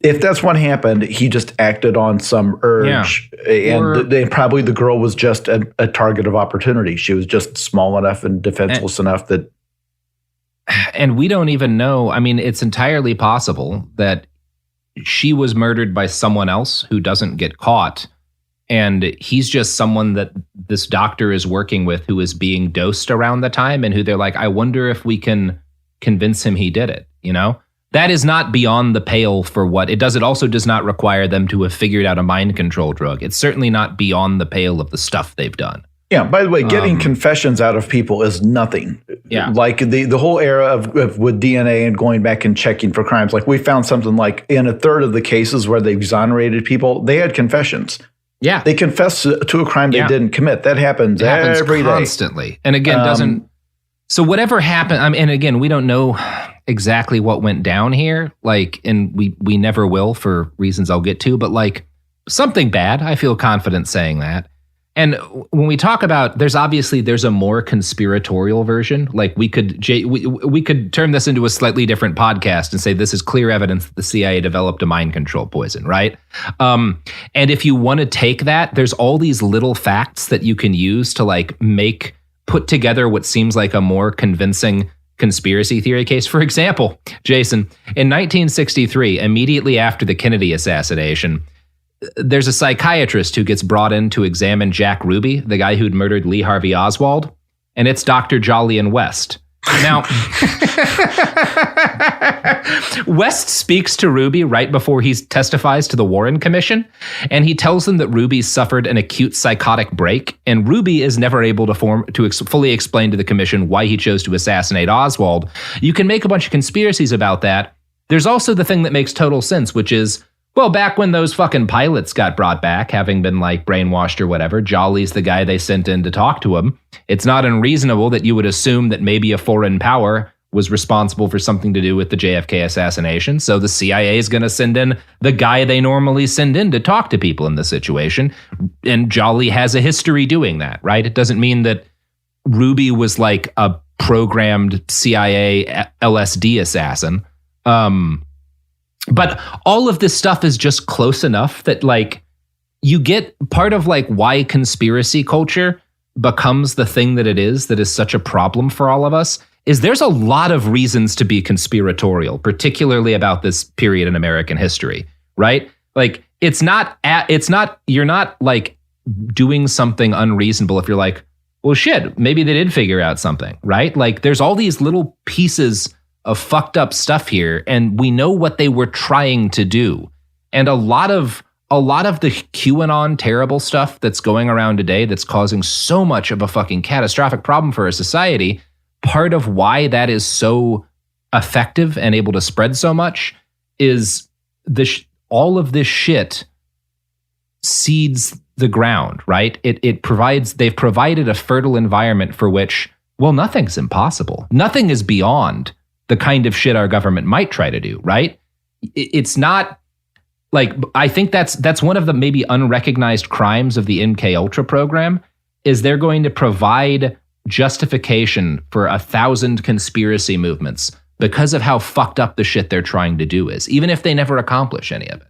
If that's what happened, he just acted on some urge, and probably the girl was just a target of opportunity. She was just small enough and defenseless enough that. And we don't even know. I mean, it's entirely possible that she was murdered by someone else who doesn't get caught, and he's just someone that this doctor is working with who is being dosed around the time, and who they're like, I wonder if we can convince him he did it, That is not beyond the pale for what it does. It also does not require them to have figured out a mind control drug. It's certainly not beyond the pale of the stuff they've done. Yeah, by the way, getting confessions out of people is nothing. Yeah. Like the whole era of with DNA and going back and checking for crimes. Like we found something like in a third of the cases where they exonerated people, they had confessions. Yeah. They confessed to a crime they didn't commit. That happens every day. Constantly. And again, so whatever happened, and again, we don't know exactly what went down here, and we never will for reasons I'll get to, but something bad. I feel confident saying that. And when we talk about, there's a more conspiratorial version. We could turn this into a slightly different podcast and say this is clear evidence that the CIA developed a mind control poison, right? And if you want to take that, there's all these little facts that you can use to put together what seems like a more convincing conspiracy theory case. For example, Jason, in 1963, immediately after the Kennedy assassination, there's a psychiatrist who gets brought in to examine Jack Ruby, the guy who'd murdered Lee Harvey Oswald, and it's Dr. Jolyon West. Now, West speaks to Ruby right before he testifies to the Warren Commission, and he tells them that Ruby suffered an acute psychotic break, and Ruby is never able to fully explain to the commission why he chose to assassinate Oswald. You can make a bunch of conspiracies about that. There's also the thing that makes total sense, which is, well, back when those fucking pilots got brought back, having been brainwashed or whatever, Jolly's the guy they sent in to talk to him. It's not unreasonable that you would assume that maybe a foreign power was responsible for something to do with the JFK assassination. So the CIA is going to send in the guy they normally send in to talk to people in the situation. And Jolly has a history doing that, right? It doesn't mean that Ruby was a programmed CIA LSD assassin. But all of this stuff is just close enough that you get part of why conspiracy culture becomes the thing that is such a problem for all of us is there's a lot of reasons to be conspiratorial, particularly about this period in American history, right? You're not doing something unreasonable if you're well, shit, maybe they did figure out something, right? There's all these little pieces of fucked up stuff here, and we know what they were trying to do. And a lot of the QAnon terrible stuff that's going around today that's causing so much of a fucking catastrophic problem for our society, part of why that is so effective and able to spread so much is all of this shit seeds the ground, right? They've provided a fertile environment for which, well, nothing's impossible. Nothing is beyond the kind of shit our government might try to do, right? It's not I think that's one of the maybe unrecognized crimes of the MKUltra program is they're going to provide justification for 1,000 conspiracy movements because of how fucked up the shit they're trying to do is, even if they never accomplish any of it.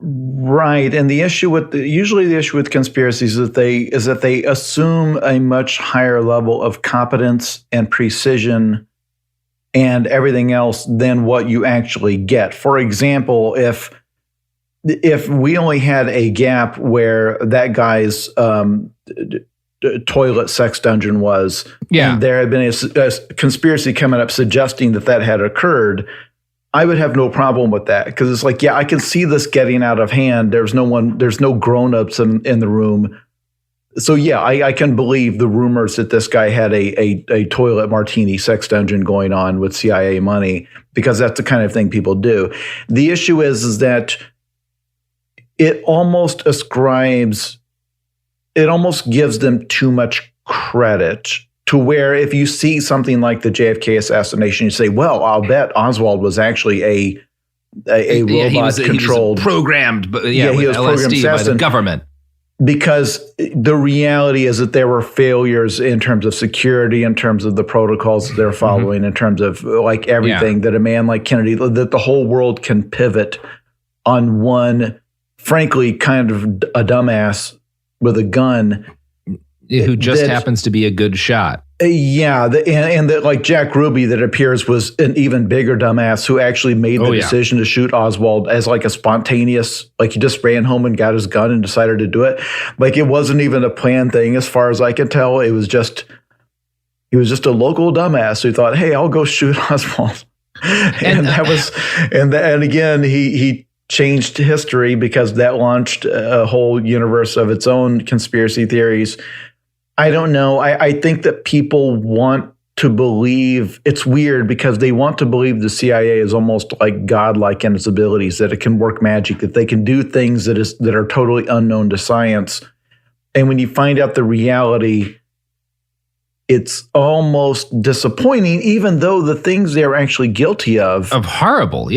Right, and the issue with conspiracies is that they assume a much higher level of competence and precision and everything else than what you actually get. For example, if we only had a gap where that guy's toilet sex dungeon was, and there had been a conspiracy coming up suggesting that had occurred, I would have no problem with that because it's I can see this getting out of hand. There's no grown-ups in the room. So I can believe the rumors that this guy had a toilet martini sex dungeon going on with CIA money because that's the kind of thing people do. The issue is that it almost gives them too much credit to where if you see something like the JFK assassination, you say, well, I'll bet Oswald was actually a robot controlled, programmed, but he with was LSD by the government. Because the reality is that there were failures in terms of security, in terms of the protocols they're following, in terms of like everything that a man like Kennedy, that the whole world can pivot on one, frankly, kind of a dumbass with a gun who just happens to be a good shot. And that like Jack Ruby that appears was an even bigger dumbass who actually made the decision to shoot Oswald as like a spontaneous, like he just ran home and got his gun and decided to do it. Like it wasn't even a planned thing as far as I could tell. He was just a local dumbass who thought, hey, I'll go shoot Oswald. And again, he changed history because that launched a whole universe of its own conspiracy theories. I don't know. I think that people want to believe, it's weird because they want to believe the CIA is almost like godlike in its abilities, that it can work magic, that they can do things that are totally unknown to science. And when you find out the reality, it's almost disappointing, even though the things they're actually guilty of horrible,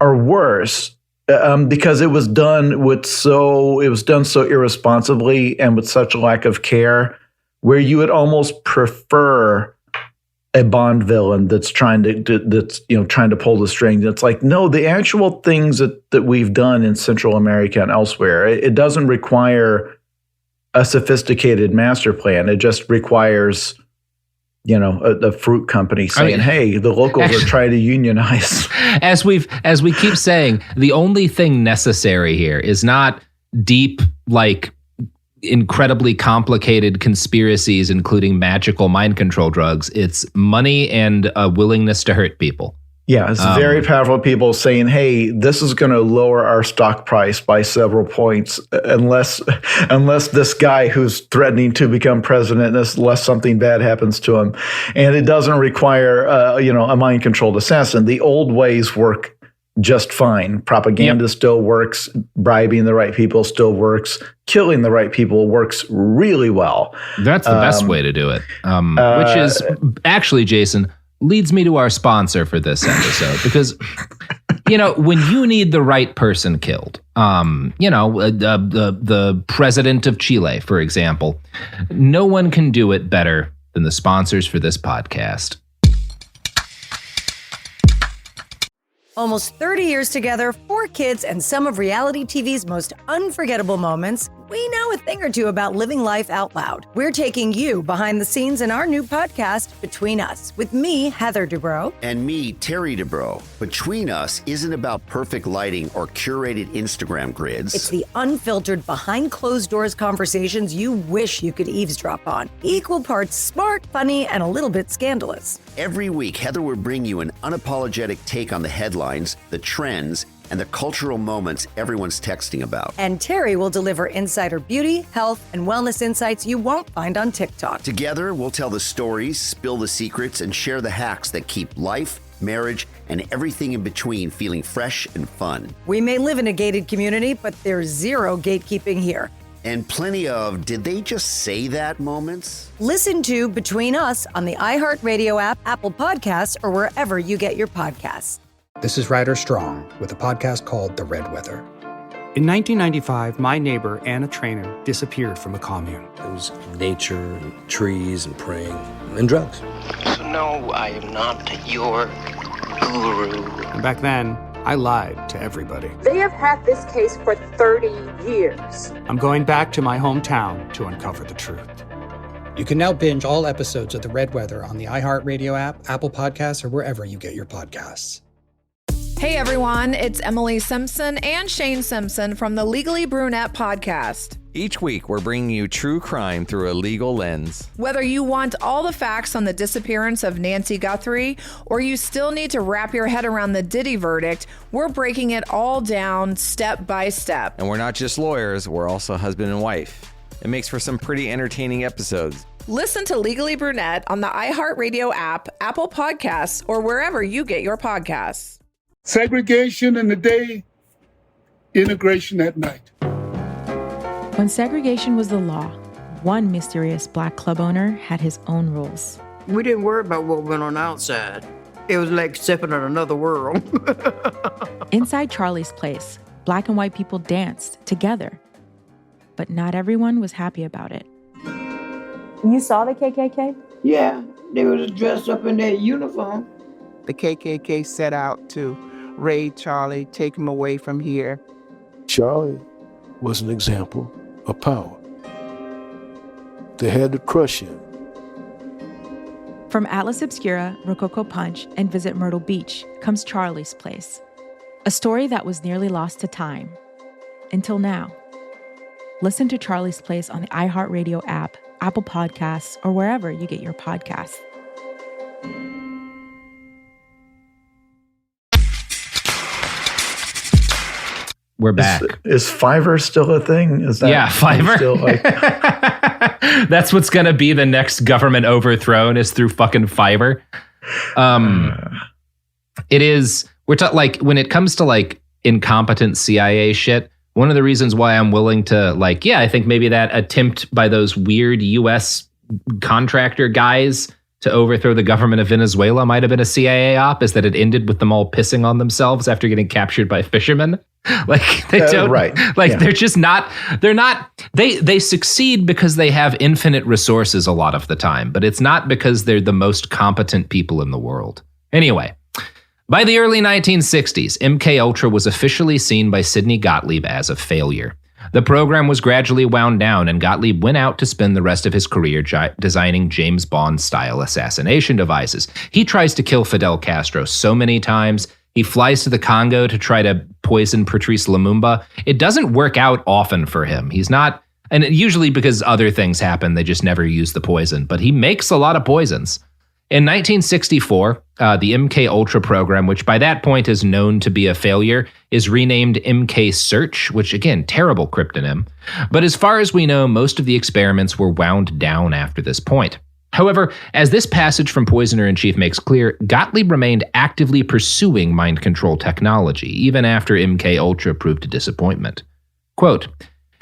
are worse. Because it was done so irresponsibly and with such a lack of care, where you would almost prefer a Bond villain that's trying to pull the strings. It's like, no, the actual things that we've done in Central America and elsewhere, it doesn't require a sophisticated master plan. It just requires, a fruit company saying, hey, the locals are trying to unionize. As we keep saying, the only thing necessary here is not deep, like incredibly complicated conspiracies, including magical mind control drugs. It's money and a willingness to hurt people. Yeah, it's very powerful people saying, hey, this is going to lower our stock price by several points unless this guy who's threatening to become president, unless something bad happens to him. And it doesn't require, a mind-controlled assassin. The old ways work just fine. Propaganda still works. Bribing the right people still works. Killing the right people works really well. That's the best way to do it, which is actually, Jason, leads me to our sponsor for this episode, because when you need the right person killed, the president of Chile, for example, no one can do it better than the sponsors for this podcast. Almost 30 years together, 4 kids, and some of reality TV's most unforgettable moments, we know a thing or two about living life out loud. We're taking you behind the scenes in our new podcast, Between Us, with me, Heather Dubrow. And me, Terry Dubrow. Between Us isn't about perfect lighting or curated Instagram grids. It's the unfiltered, behind-closed-doors conversations you wish you could eavesdrop on. Equal parts smart, funny, and a little bit scandalous. Every week, Heather will bring you an unapologetic take on the headlines, the trends, and the cultural moments everyone's texting about. And Terry will deliver insider beauty, health, and wellness insights you won't find on TikTok. Together, we'll tell the stories, spill the secrets, and share the hacks that keep life, marriage, and everything in between feeling fresh and fun. We may live in a gated community, but there's zero gatekeeping here. And plenty of did they just say that moments? Listen to Between Us on the iHeartRadio app, Apple Podcasts, or wherever you get your podcasts. This is Ryder Strong with a podcast called The Red Weather. In 1995, my neighbor, Anna Trainer, disappeared from a commune. It was nature and trees and praying and drugs. So no, I am not your guru. And back then, I lied to everybody. They have had this case for 30 years. I'm going back to my hometown to uncover the truth. You can now binge all episodes of The Red Weather on the iHeartRadio app, Apple Podcasts, or wherever you get your podcasts. Hey everyone, it's Emily Simpson and Shane Simpson from the Legally Brunette podcast. Each week, we're bringing you true crime through a legal lens. Whether you want all the facts on the disappearance of Nancy Guthrie, or you still need to wrap your head around the Diddy verdict, we're breaking it all down step by step. And we're not just lawyers, we're also husband and wife. It makes for some pretty entertaining episodes. Listen to Legally Brunette on the iHeartRadio app, Apple Podcasts, or wherever you get your podcasts. Segregation in the day, integration at night. When segregation was the law, one mysterious black club owner had his own rules. We didn't worry about what went on outside. It was like stepping in another world. Inside Charlie's place, black and white people danced together. But not everyone was happy about it. You saw the KKK? Yeah, they was dressed up in their uniform. The KKK set out to raid Charlie, take him away from here. Charlie was an example of power. They had to crush him. From Atlas Obscura, Rococo Punch, and Visit Myrtle Beach comes Charlie's Place, a story that was nearly lost to time. Until now. Listen to Charlie's Place on the iHeartRadio app, Apple Podcasts, or wherever you get your podcasts. We're back. Is Fiverr still a thing? Is that Fiverr. still like... That's what's going to be the next government overthrown is through fucking Fiverr. It is. We're like when it comes to like incompetent CIA shit. One of the reasons why I'm willing to I think maybe that attempt by those weird U.S. contractor guys to overthrow the government of Venezuela might have been a CIA op, is that it ended with them all pissing on themselves after getting captured by fishermen. They're just not, they succeed because they have infinite resources a lot of the time, but it's not because they're the most competent people in the world. Anyway, by the early 1960s, MKUltra was officially seen by Sidney Gottlieb as a failure. The program was gradually wound down, and Gottlieb went out to spend the rest of his career designing James Bond-style assassination devices. He tries to kill Fidel Castro so many times. He flies to the Congo to try to poison Patrice Lumumba. It doesn't work out often for him. He's not, and usually because other things happen, they just never use the poison. But he makes a lot of poisons. In 1964, the MKUltra program, which by that point is known to be a failure, is renamed MK Search, which again, terrible cryptonym. But as far as we know, most of the experiments were wound down after this point. However, as this passage from Poisoner-in-Chief makes clear, Gottlieb remained actively pursuing mind control technology, even after MKUltra proved a disappointment. Quote,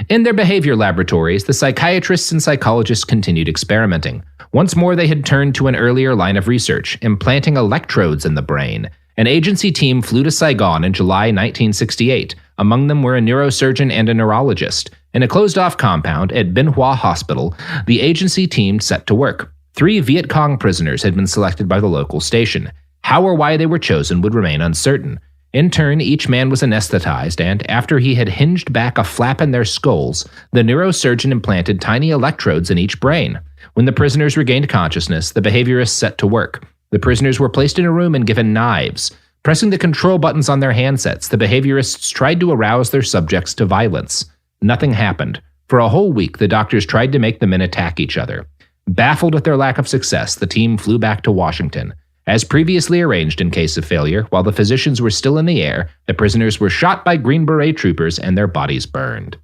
"In their behavior laboratories, the psychiatrists and psychologists continued experimenting. Once more, they had turned to an earlier line of research, implanting electrodes in the brain. An agency team flew to Saigon in July 1968. Among them were a neurosurgeon and a neurologist. In a closed-off compound at Bin Hoa Hospital, the agency team set to work. 3 Viet Cong prisoners had been selected by the local station. How or why they were chosen would remain uncertain. In turn, each man was anesthetized, and after he had hinged back a flap in their skulls, the neurosurgeon implanted tiny electrodes in each brain. When the prisoners regained consciousness, the behaviorists set to work. The prisoners were placed in a room and given knives. Pressing the control buttons on their handsets, the behaviorists tried to arouse their subjects to violence. Nothing happened. For a whole week, the doctors tried to make the men attack each other. Baffled at their lack of success, the team flew back to Washington. As previously arranged in case of failure, while the physicians were still in the air, the prisoners were shot by Green Beret troopers and their bodies burned."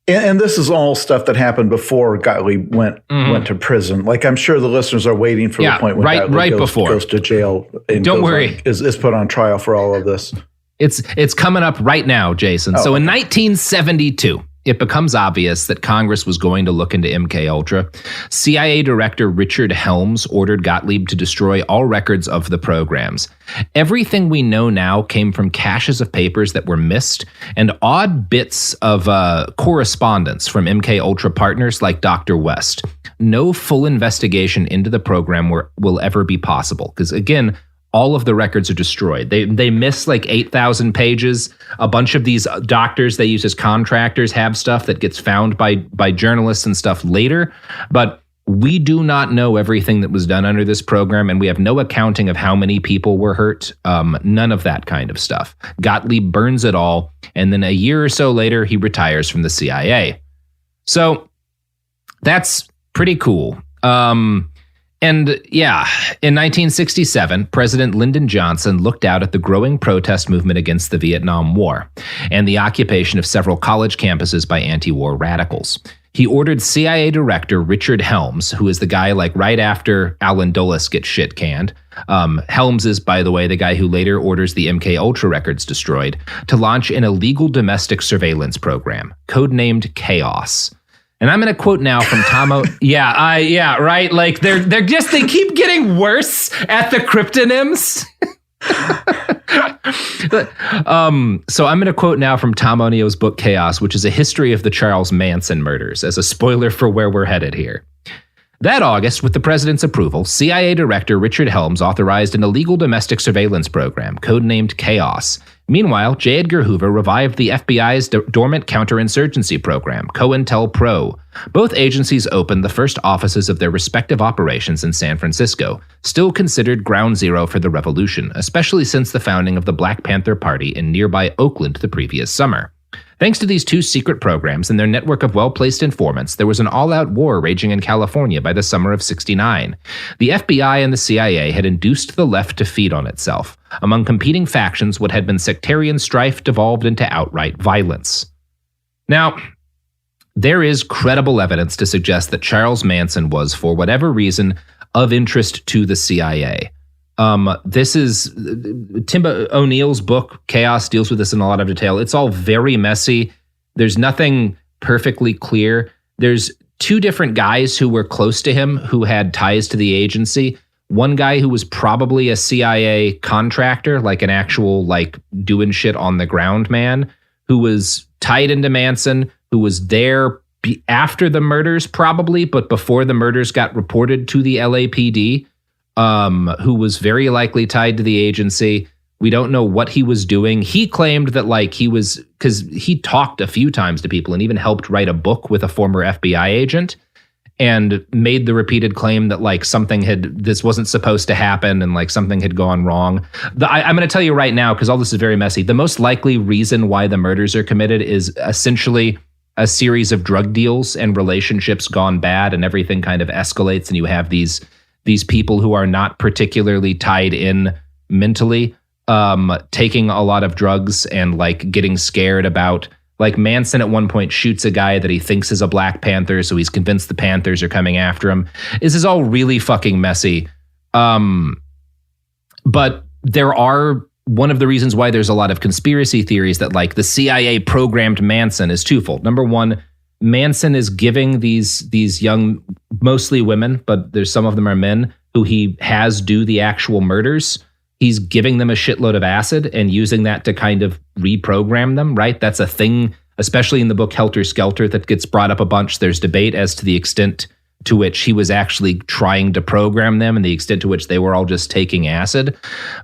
And this is all stuff that happened before Gottlieb went to prison. Like, I'm sure the listeners are waiting for the point when Gottlieb goes to jail and Don't worry. Is put on trial for all of this. It's coming up right now, Jason. So in 1972, it becomes obvious that Congress was going to look into MKUltra. CIA Director Richard Helms ordered Gottlieb to destroy all records of the programs. Everything we know now came from caches of papers that were missed and odd bits of correspondence from MKUltra partners like Dr. West. No full investigation into the program will ever be possible because, again, all of the records are destroyed. They miss like 8,000 pages. A bunch of these doctors they use as contractors have stuff that gets found by journalists and stuff later. But we do not know everything that was done under this program, and we have no accounting of how many people were hurt. None of that kind of stuff. Gottlieb burns it all, and then a year or so later, he retires from the CIA. So that's pretty cool. And yeah, in 1967, President Lyndon Johnson looked out at the growing protest movement against the Vietnam War and the occupation of several college campuses by anti-war radicals. He ordered CIA Director Richard Helms, who is the guy like right after Alan Dulles gets shit canned. Helms is, by the way, the guy who later orders the MKUltra records destroyed, to launch an illegal domestic surveillance program, codenamed Chaos. And I'm going to quote now from Tomo. Yeah, right. Like they keep getting worse at the cryptonyms. So I'm going to quote now from Tom O'Neill's book Chaos, which is a history of the Charles Manson murders, as a spoiler for where we're headed here. That August, with the president's approval, CIA Director Richard Helms authorized an illegal domestic surveillance program, codenamed Chaos. Meanwhile, J. Edgar Hoover revived the FBI's dormant counterinsurgency program, COINTELPRO. Both agencies opened the first offices of their respective operations in San Francisco, still considered ground zero for the revolution, especially since the founding of the Black Panther Party in nearby Oakland the previous summer. Thanks to these two secret programs and their network of well-placed informants, there was an all-out war raging in California by the summer of '69. The FBI and the CIA had induced the left to feed on itself. Among competing factions, what had been sectarian strife devolved into outright violence. Now, there is credible evidence to suggest that Charles Manson was, for whatever reason, of interest to the CIA. This is Tim O'Neill's book, Chaos, deals with this in a lot of detail. It's all very messy. There's nothing perfectly clear. There's two different guys who were close to him who had ties to the agency. One guy who was probably a CIA contractor, like an actual, like, doing shit on the ground man, who was tied into Manson, who was there after the murders probably, but before the murders got reported to the LAPD. Who was very likely tied to the agency. We don't know what he was doing. He claimed that, like, he was, because he talked a few times to people and even helped write a book with a former FBI agent, and made the repeated claim that, like, this wasn't supposed to happen and, like, something had gone wrong. I'm going to tell you right now, because all this is very messy, the most likely reason why the murders are committed is essentially a series of drug deals and relationships gone bad, and everything kind of escalates, and you have these people who are not particularly tied in mentally, taking a lot of drugs and, like, getting scared about, like, Manson at one point shoots a guy that he thinks is a Black Panther, so he's convinced the Panthers are coming after him. This is all really fucking messy. But there are, one of the reasons why there's a lot of conspiracy theories that, like, the CIA programmed Manson is twofold. Number one, Manson is giving these young, mostly women, but there's some of them are men, who he has do the actual murders. He's giving them a shitload of acid and using that to kind of reprogram them, right? That's a thing, especially in the book Helter Skelter, that gets brought up a bunch. There's debate as to the extent to which he was actually trying to program them and the extent to which they were all just taking acid.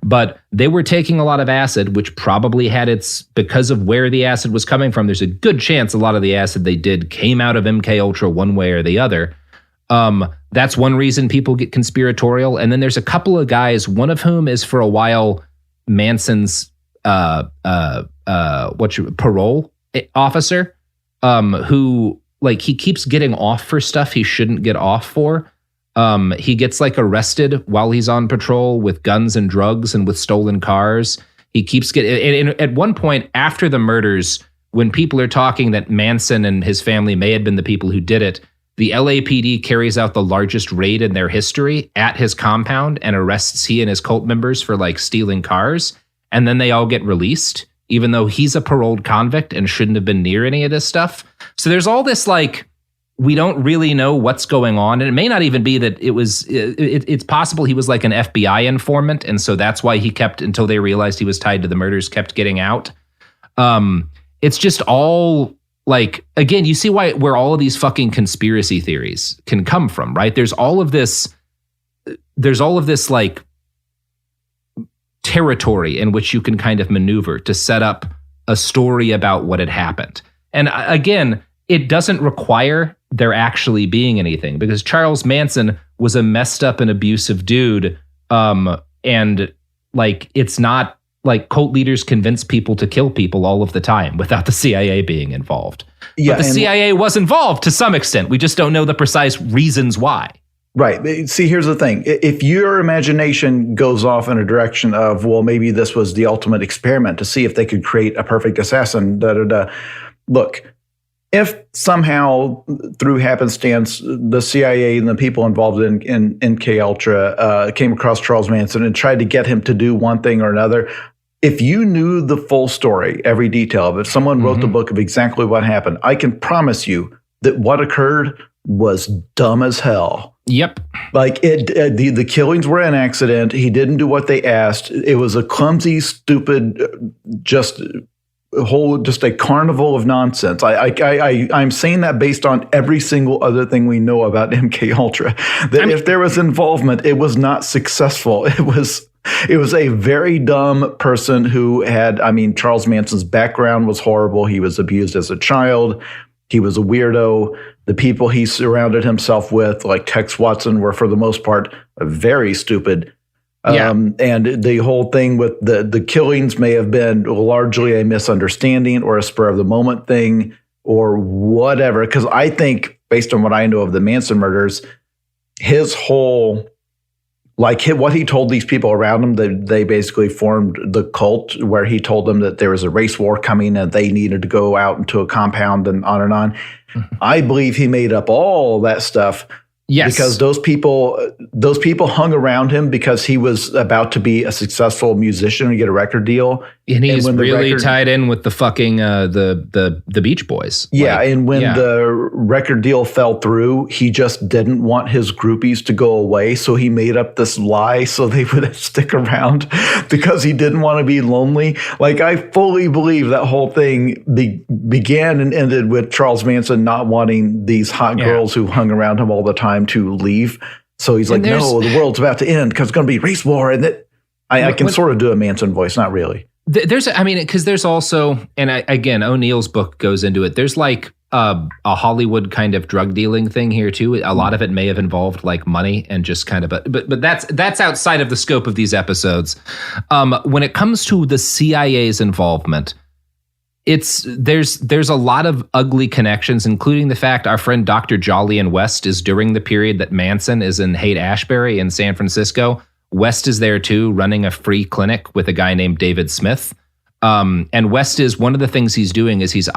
But they were taking a lot of acid, which probably had because of where the acid was coming from, there's a good chance a lot of the acid they did came out of MKUltra one way or the other. That's one reason people get conspiratorial. And then there's a couple of guys, one of whom is for a while Manson's parole officer, who, like, he keeps getting off for stuff he shouldn't get off for. He gets, like, arrested while he's on patrol with guns and drugs and with stolen cars. He keeps getting, at one point after the murders, when people are talking that Manson and his family may have been the people who did it, the LAPD carries out the largest raid in their history at his compound and arrests he and his cult members for, like, stealing cars. And then they all get released, even though he's a paroled convict and shouldn't have been near any of this stuff. So there's all this, like, we don't really know what's going on. And it may not even be that it's possible he was like an FBI informant. And so that's why he kept, until they realized he was tied to the murders, kept getting out. It's just all, like, again, you see where all of these fucking conspiracy theories can come from, right? There's all of this, like, territory in which you can kind of maneuver to set up a story about what had happened. And again, it doesn't require there actually being anything, because Charles Manson was a messed up and abusive dude. And, like, it's not like cult leaders convince people to kill people all of the time without the CIA being involved. Yeah, but the CIA was involved to some extent. We just don't know the precise reasons why. Right. See, here's the thing. If your imagination goes off in a direction of, well, maybe this was the ultimate experiment to see if they could create a perfect assassin, Look, if somehow through happenstance the CIA and the people involved in MKUltra came across Charles Manson and tried to get him to do one thing or another, if you knew the full story, every detail of it, someone wrote the book of exactly what happened, I can promise you that what occurred was dumb as hell. Yep. Like the killings were an accident. He didn't do what they asked. It was a clumsy, stupid, just a carnival of nonsense. I'm saying that based on every single other thing we know about MKUltra. That if there was involvement, it was not successful. It was a very dumb person who had, Charles Manson's background was horrible. He was abused as a child. He was a weirdo. The people he surrounded himself with, like Tex Watson, were for the most part very stupid. And the whole thing with the killings may have been largely a misunderstanding or a spur of the moment thing or whatever. Because I think, based on what I know of the Manson murders, his whole, what he told these people around him, they basically formed the cult where he told them that there was a race war coming and they needed to go out into a compound and on and on. Mm-hmm. I believe he made up all that stuff. Yes. Because those people hung around him because he was about to be a successful musician and get a record deal. And he's really tied in with the fucking the Beach Boys. Yeah, and when the record deal fell through, he just didn't want his groupies to go away, so he made up this lie so they would stick around because he didn't want to be lonely. Like, I fully believe that whole thing began and ended with Charles Manson not wanting these hot girls who hung around him all the time to leave. So he's like, no, the world's about to end because it's going to be race war. And I can sort of do a Manson voice, not really. Because there's also, and again, O'Neill's book goes into it. There's like a Hollywood kind of drug dealing thing here too. A lot of it may have involved like money and just kind of, but that's outside of the scope of these episodes. When it comes to the CIA's involvement, there's a lot of ugly connections, including the fact our friend Dr. Jolly in West is during the period that Manson is in Haight-Ashbury in San Francisco. West is there too, running a free clinic with a guy named David Smith. And West is, one of the things he's doing is he's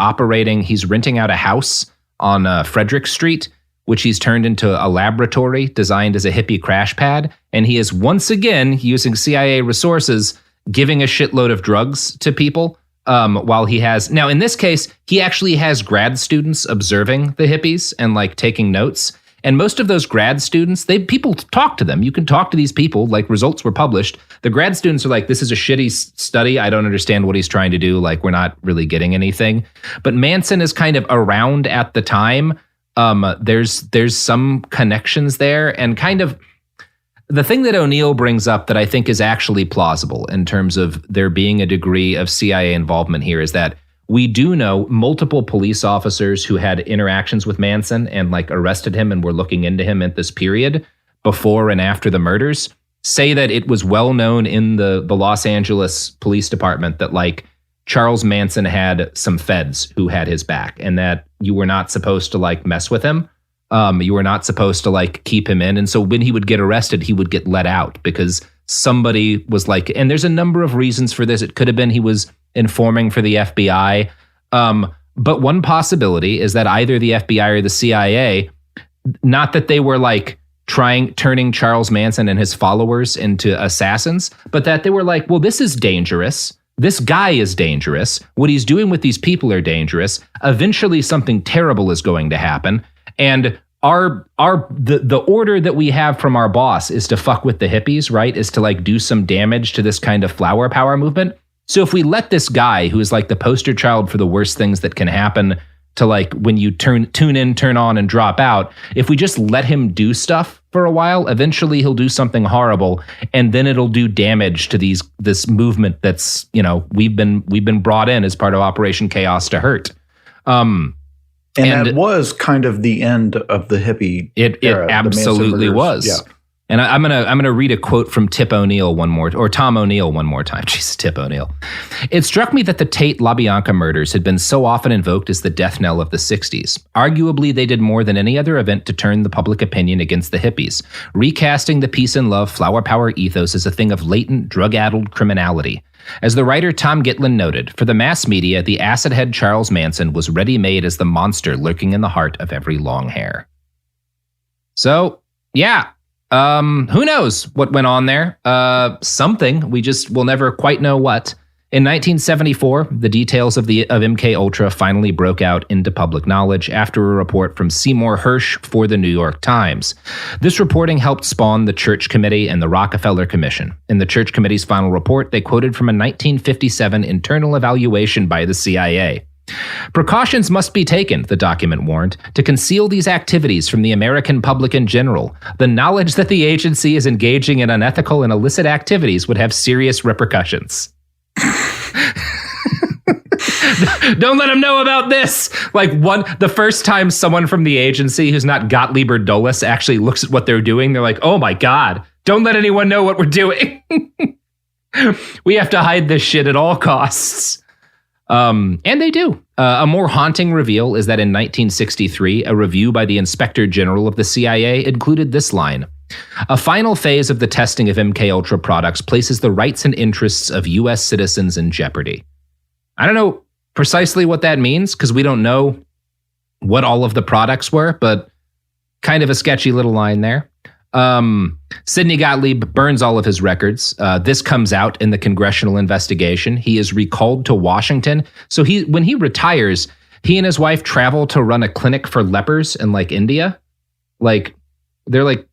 renting out a house on Frederick Street, which he's turned into a laboratory designed as a hippie crash pad. And he is once again, using CIA resources, giving a shitload of drugs to people. While he has, now in this case, he actually has grad students observing the hippies and like taking notes. And most of those grad students, people talk to them. You can talk to these people, like results were published. The grad students are like, this is a shitty study. I don't understand what he's trying to do. Like, we're not really getting anything. But Manson is kind of around at the time. There's some connections there, and kind of the thing that O'Neill brings up that I think is actually plausible in terms of there being a degree of CIA involvement here is that we do know multiple police officers who had interactions with Manson and like arrested him and were looking into him at this period before and after the murders, say that it was well known in the Los Angeles Police Department that like Charles Manson had some feds who had his back and that you were not supposed to like mess with him. You were not supposed to like keep him in. And so when he would get arrested, he would get let out because somebody was like, and there's a number of reasons for this. It could have been he was informing for the FBI. But one possibility is that either the FBI or the CIA, not that they were like turning Charles Manson and his followers into assassins, but that they were like, well, this is dangerous. This guy is dangerous. What he's doing with these people are dangerous. Eventually something terrible is going to happen. And the order that we have from our boss is to fuck with the hippies, right? Is to like do some damage to this kind of flower power movement. So if we let this guy, who is like the poster child for the worst things that can happen to like when you tune in, turn on, and drop out, if we just let him do stuff for a while, eventually he'll do something horrible, and then it'll do damage to this movement that's, you know, we've been brought in as part of Operation Chaos to hurt. And that was kind of the end of the hippie era. It absolutely was. Yeah. And I'm gonna read a quote from Tom O'Neill one more time. Jesus, Tip O'Neill. It struck me that the Tate LaBianca murders had been so often invoked as the death knell of the 60s. Arguably, they did more than any other event to turn the public opinion against the hippies, recasting the peace and love flower power ethos as a thing of latent, drug-addled criminality. As the writer Tom Gitlin noted, for the mass media, the acid head Charles Manson was ready-made as the monster lurking in the heart of every long hair. So, yeah. Who knows what went on there? Something. We just will never quite know what. In 1974, the details of MKUltra finally broke out into public knowledge after a report from Seymour Hersh for the New York Times. This reporting helped spawn the Church Committee and the Rockefeller Commission. In the Church Committee's final report, they quoted from a 1957 internal evaluation by the CIA. Precautions must be taken, the document warned, to conceal these activities from the American public in general. The knowledge that the agency is engaging in unethical and illicit activities would have serious repercussions. Don't let them know about this. The first time someone from the agency who's not Gottlieb or Dulles actually looks at what they're doing, they're like, oh my God, don't let anyone know what we're doing. We have to hide this shit at all costs. And they do. A more haunting reveal is that in 1963, a review by the Inspector General of the CIA included this line: a final phase of the testing of MKUltra products places the rights and interests of U.S. citizens in jeopardy. I don't know precisely what that means, because we don't know what all of the products were, but kind of a sketchy little line there. Sidney Gottlieb burns all of his records. This comes out in the congressional investigation. He is recalled to Washington. So when he retires, he and his wife travel to run a clinic for lepers in India. They're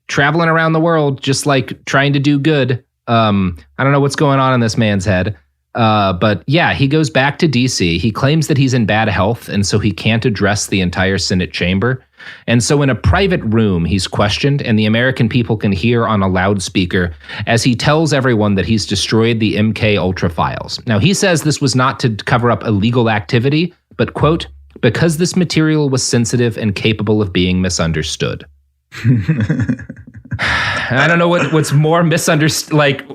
traveling around the world, just trying to do good. I don't know what's going on in this man's head. But yeah, he goes back to DC. He claims that he's in bad health, and so he can't address the entire Senate chamber. And so in a private room, he's questioned, and the American people can hear on a loudspeaker as he tells everyone that he's destroyed the MKUltra files. Now, he says this was not to cover up illegal activity, but, quote, because this material was sensitive and capable of being misunderstood. I don't know what's more misunderstood.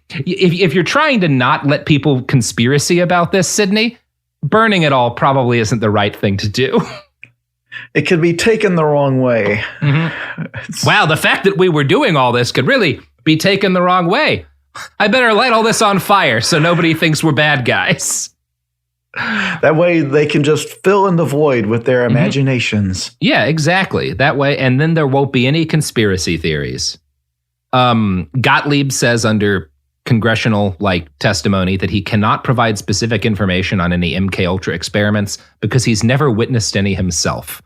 If you're trying to not let people conspiracy about this, Sydney, burning it all probably isn't the right thing to do. It could be taken the wrong way. Mm-hmm. Wow, the fact that we were doing all this could really be taken the wrong way. I better light all this on fire so nobody thinks we're bad guys. That way they can just fill in the void with their imaginations. Yeah, exactly. That way, and then there won't be any conspiracy theories. Gottlieb says under congressional testimony that he cannot provide specific information on any MKUltra experiments because he's never witnessed any himself.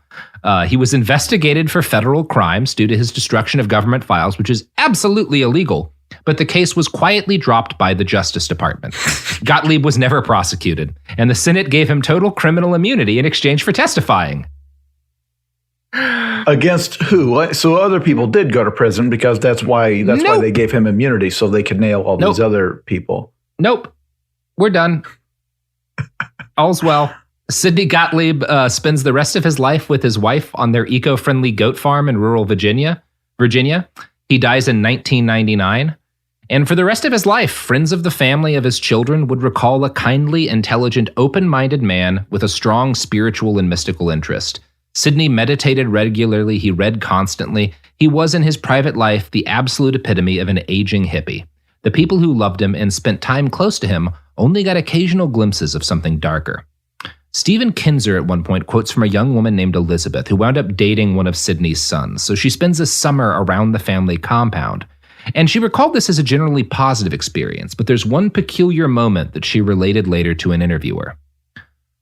He was investigated for federal crimes due to his destruction of government files, which is absolutely illegal. But the case was quietly dropped by the Justice Department. Gottlieb was never prosecuted, and the Senate gave him total criminal immunity in exchange for testifying. Against who? So other people did go to prison because that's why they gave him immunity, so they could nail all these other people. Nope. We're done. All's well. Sidney Gottlieb spends the rest of his life with his wife on their eco-friendly goat farm in rural Virginia. He dies in 1999. And for the rest of his life, friends of the family of his children would recall a kindly, intelligent, open-minded man with a strong spiritual and mystical interest. Sidney meditated regularly. He read constantly. He was, in his private life, the absolute epitome of an aging hippie. The people who loved him and spent time close to him only got occasional glimpses of something darker. Stephen Kinzer at one point quotes from a young woman named Elizabeth who wound up dating one of Sidney's sons. So she spends a summer around the family compound. And she recalled this as a generally positive experience, but there's one peculiar moment that she related later to an interviewer.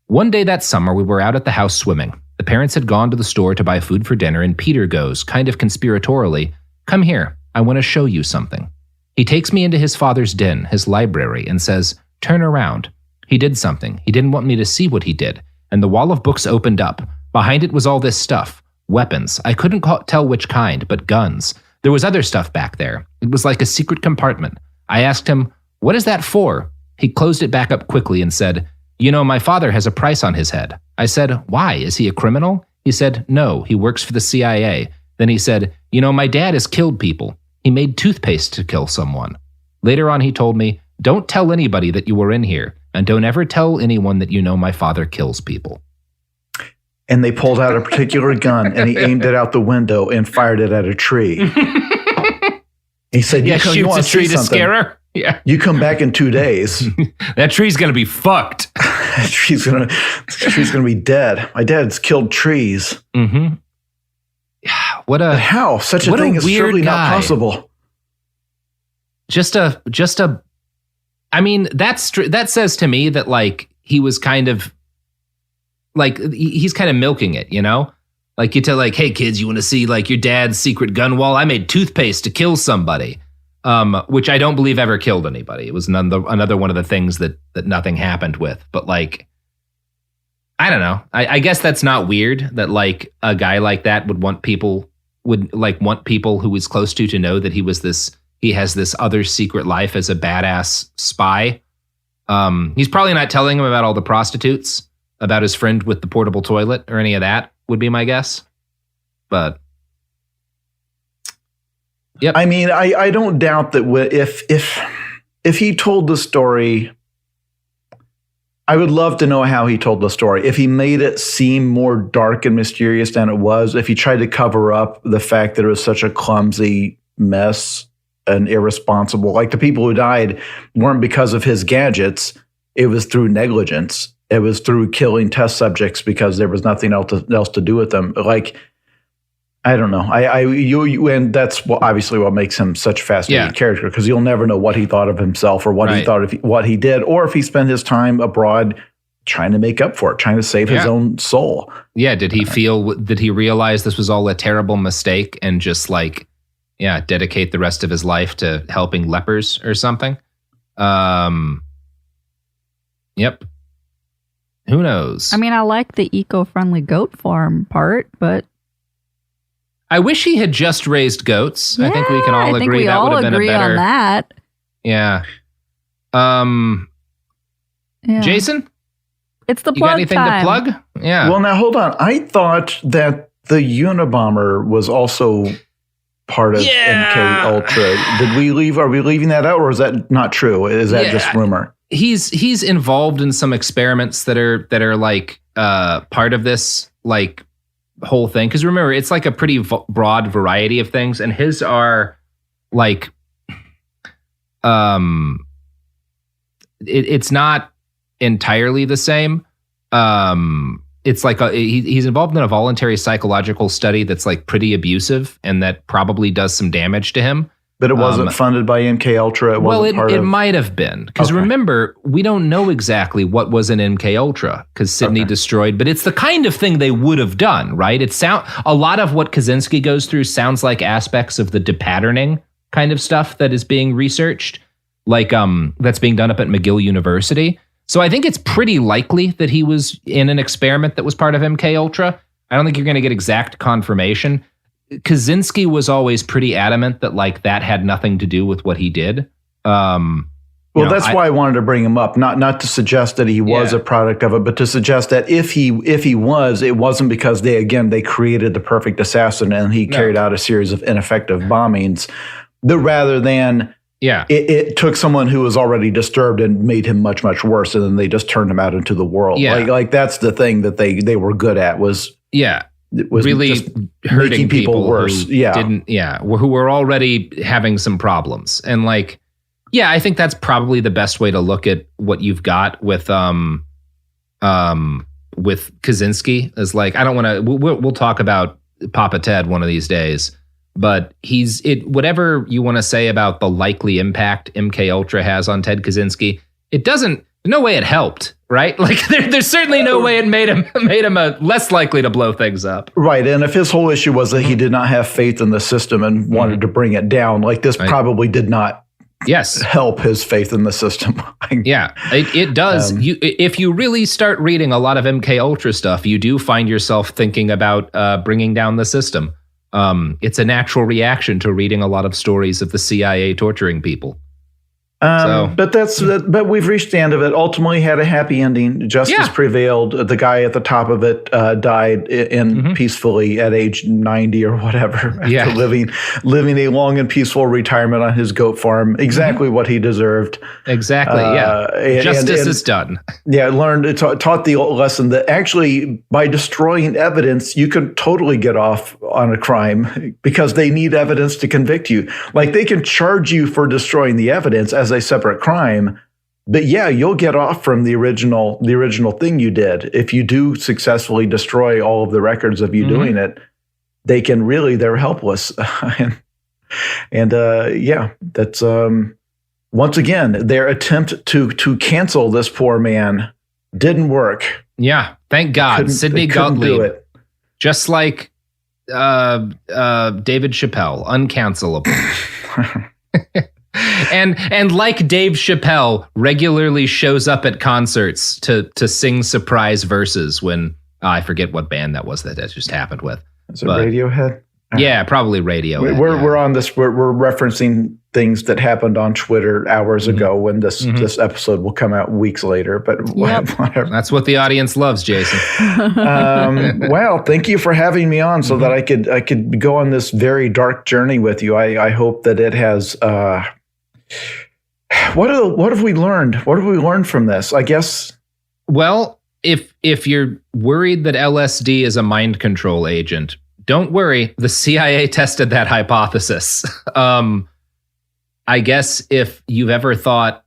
One day that summer, we were out at the house swimming. The parents had gone to the store to buy food for dinner, and Peter goes, kind of conspiratorially, "Come here, I want to show you something." He takes me into his father's den, his library, and says, "Turn around." He did something. He didn't want me to see what he did, and the wall of books opened up. Behind it was all this stuff. Weapons. I couldn't tell which kind, but guns. There was other stuff back there. It was like a secret compartment. I asked him, "What is that for?" He closed it back up quickly and said, "You know, my father has a price on his head." I said, "Why? Is he a criminal?" He said, "No, he works for the CIA." Then he said, "You know, my dad has killed people. He made toothpaste to kill someone." Later on, he told me, "Don't tell anybody that you were in here, and don't ever tell anyone that you know my father kills people." And they pulled out a particular gun, and he aimed it out the window and fired it at a tree. He said, "Yeah, shoots a tree to scare her." Yeah. You come back in 2 days. That tree's going to be fucked. tree's gonna be dead. My dad's killed trees. Mm-hmm. Yeah. But how? Such a thing is surely not possible. I mean, that says to me that like he was kind of like he's kind of milking it, you know? Like you tell like, hey kids, you want to see like your dad's secret gun wall? I made toothpaste to kill somebody. Which I don't believe ever killed anybody. It was another one of the things that nothing happened with. But like, I don't know. I guess that's not weird that like a guy like that would want people who he's close to know that he has this other secret life as a badass spy. He's probably not telling him about all the prostitutes, about his friend with the portable toilet or any of that would be my guess. But yep. I mean, I don't doubt that if he told the story, I would love to know how he told the story. If he made it seem more dark and mysterious than it was, if he tried to cover up the fact that it was such a clumsy mess and irresponsible, like the people who died weren't because of his gadgets, it was through negligence. It was through killing test subjects because there was nothing else to do with them. Like, I don't know. And that's obviously what makes him such a fascinating character, because you'll never know what he thought of himself or what he thought of what he did, or if he spent his time abroad trying to make up for it, trying to save his own soul. Yeah. Did he realize this was all a terrible mistake and just like, dedicate the rest of his life to helping lepers or something? Yep. Who knows? I mean, I like the eco-friendly goat farm part, but I wish he had just raised goats. I think we can all agree that would have been a better. On that. Yeah. Jason? It's the plug. You got anything to plug? Yeah. Well, now hold on. I thought that the Unabomber was also part of MKUltra. Are we leaving that out, or is that not true? Is that just rumor? He's involved in some experiments that are like part of this like whole thing, because remember, it's like a pretty broad variety of things, and his are like it's not entirely the same. It's like he's involved in a voluntary psychological study that's like pretty abusive and that probably does some damage to him. But it wasn't funded by MKUltra. It might have been, because remember, we don't know exactly what was in MKUltra because Sydney destroyed. But it's the kind of thing they would have done, right? A lot of what Kaczynski goes through sounds like aspects of the depatterning kind of stuff that is being researched, like that's being done up at McGill University. So I think it's pretty likely that he was in an experiment that was part of MKUltra. I don't think you're going to get exact confirmation. Kaczynski was always pretty adamant that like that had nothing to do with what he did. That's why I wanted to bring him up, not to suggest that he was a product of it, but to suggest that if he was, it wasn't because they created the perfect assassin and he carried out a series of ineffective bombings, rather than it took someone who was already disturbed and made him much, much worse, and then they just turned him out into the world. Like that's the thing that they were good at was really just hurting people worse. Who were already having some problems. And like, I think that's probably the best way to look at what you've got with Kaczynski is like, I don't want to, we'll talk about Papa Ted one of these days, but whatever you want to say about the likely impact MKUltra has on Ted Kaczynski, no way it helped, right? Like there's certainly no way it made him less likely to blow things up. Right. And if his whole issue was that he did not have faith in the system and wanted to bring it down, like this probably did not help his faith in the system. It does. If you really start reading a lot of MKUltra stuff, you do find yourself thinking about bringing down the system. It's a natural reaction to reading a lot of stories of the CIA torturing people. But we've reached the end of it. Ultimately had a happy ending. Justice prevailed. The guy at the top of it died peacefully at age 90 or whatever, after living a long and peaceful retirement on his goat farm. Exactly what he deserved. Exactly. Justice is done. Taught the lesson that actually by destroying evidence, you can totally get off on a crime because they need evidence to convict you. Like they can charge you for destroying the evidence as a separate crime. But yeah, you'll get off from the original thing you did. If you do successfully destroy all of the records of you doing it, they're helpless. That's once again, their attempt to cancel this poor man didn't work. Yeah, thank God. Sidney Gottlieb, just like David Chappelle, uncancelable. and like Dave Chappelle, regularly shows up at concerts to sing surprise verses when I forget what band that was that just happened with. Is it Radiohead? Yeah, probably Radiohead. We're on this. We're referencing things that happened on Twitter hours ago. When this episode will come out weeks later. But whatever. That's what the audience loves, Jason. Well, thank you for having me on, so that I could go on this very dark journey with you. I hope that it has. What have we learned? What have we learned from this? I guess. Well, if you're worried that LSD is a mind control agent, don't worry. The CIA tested that hypothesis. I guess if you've ever thought,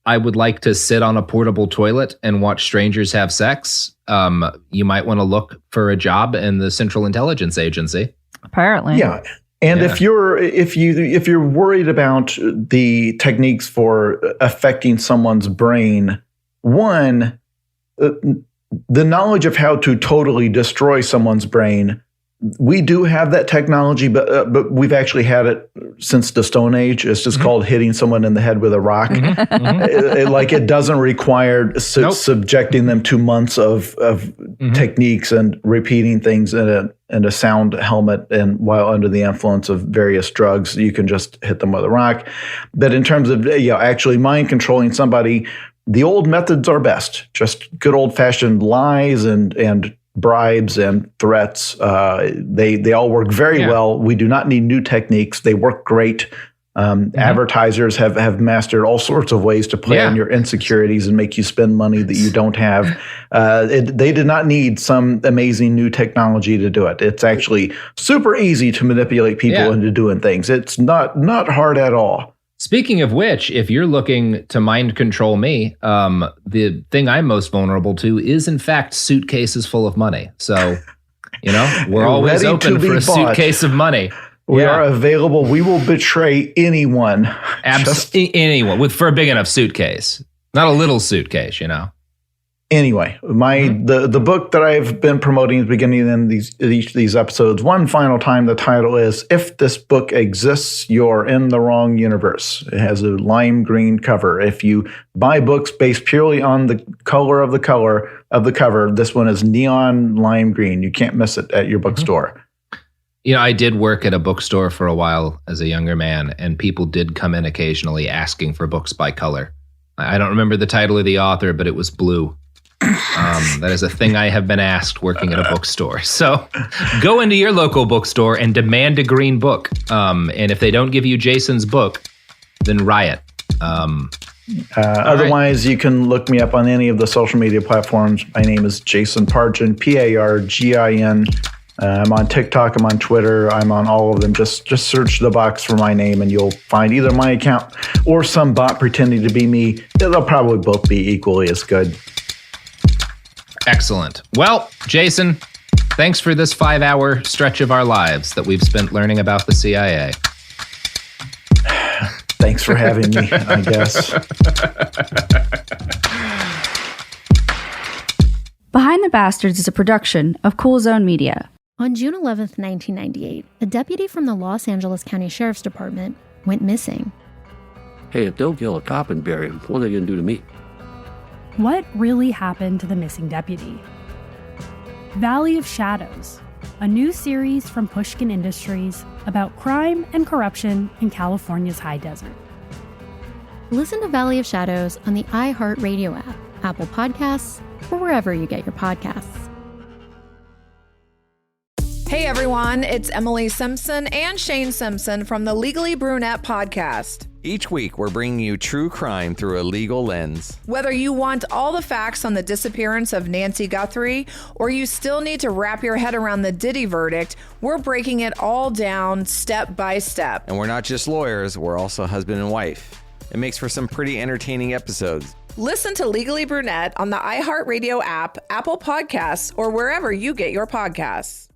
I would like to sit on a portable toilet and watch strangers have sex, you might want to look for a job in the Central Intelligence Agency. Apparently. Yeah. And if you're worried about the techniques for affecting someone's brain, one, the knowledge of how to totally destroy someone's brain, we do have that technology, but we've actually had it since the Stone Age. It's just called hitting someone in the head with a rock. It doesn't require subjecting them to months of techniques and repeating things in a sound helmet, and while under the influence of various drugs, you can just hit them with a rock. But in terms of actually mind controlling somebody, the old methods are best. Just good old fashioned lies and bribes and threats. They all work very well. We do not need new techniques. They work great. Advertisers have mastered all sorts of ways to play on your insecurities and make you spend money that you don't have. They did not need some amazing new technology to do it. It's actually super easy to manipulate people into doing things. It's not hard at all. Speaking of which, if you're looking to mind control me, the thing I'm most vulnerable to is, in fact, suitcases full of money. So, we're always open for a suitcase of money. We are available. We will betray anyone. Anyone for a big enough suitcase, not a little suitcase, Anyway, the book that I've been promoting at the beginning in each of these episodes, one final time, the title is "If This Book Exists, You're in the Wrong Universe." It has a lime green cover. If you buy books based purely on the color of the cover, this one is neon lime green. You can't miss it at your bookstore. I did work at a bookstore for a while as a younger man, and people did come in occasionally asking for books by color. I don't remember the title of the author, but it was blue. That is a thing I have been asked working at a bookstore. So go into your local bookstore and demand a green book. And if they don't give you Jason's book, then riot. Otherwise, you can look me up on any of the social media platforms. My name is Jason Pargin, Pargin. I'm on TikTok, I'm on Twitter, I'm on all of them. Just search the box for my name and you'll find either my account or some bot pretending to be me. They'll probably both be equally as good. Excellent. Well, Jason, thanks for this 5-hour stretch of our lives that we've spent learning about the CIA. Thanks for having me, I guess. Behind the Bastards is a production of Cool Zone Media. On June 11th, 1998, a deputy from the Los Angeles County Sheriff's Department went missing. Hey, if they'll kill a cop and bury him, what are they going to do to me? What really happened to the missing deputy? Valley of Shadows, a new series from Pushkin Industries about crime and corruption in California's high desert. Listen to Valley of Shadows on the iHeartRadio app, Apple Podcasts, or wherever you get your podcasts. Hey everyone, it's Emily Simpson and Shane Simpson from the Legally Brunette podcast. Each week, we're bringing you true crime through a legal lens. Whether you want all the facts on the disappearance of Nancy Guthrie, or you still need to wrap your head around the Diddy verdict, we're breaking it all down step by step. And we're not just lawyers, we're also husband and wife. It makes for some pretty entertaining episodes. Listen to Legally Brunette on the iHeartRadio app, Apple Podcasts, or wherever you get your podcasts.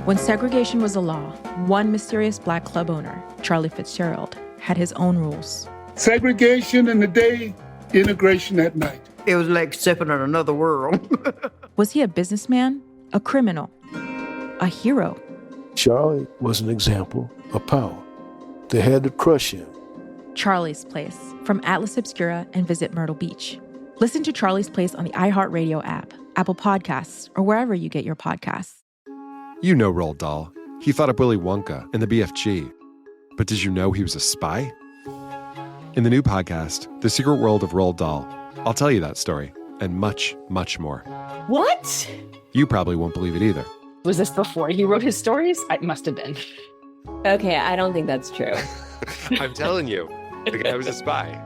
When segregation was a law, one mysterious black club owner, Charlie Fitzgerald, had his own rules. Segregation in the day, integration at night. It was like stepping in another world. Was he a businessman, a criminal, a hero? Charlie was an example of power. They had to crush him. Charlie's Place, from Atlas Obscura and Visit Myrtle Beach. Listen to Charlie's Place on the iHeartRadio app, Apple Podcasts, or wherever you get your podcasts. You know Roald Dahl. He fought up Willy Wonka in the BFG. But did you know he was a spy? In the new podcast, The Secret World of Roald Dahl, I'll tell you that story and much, much more. What? You probably won't believe it either. Was this before he wrote his stories? It must have been. Okay, I don't think that's true. I'm telling you, the guy was a spy.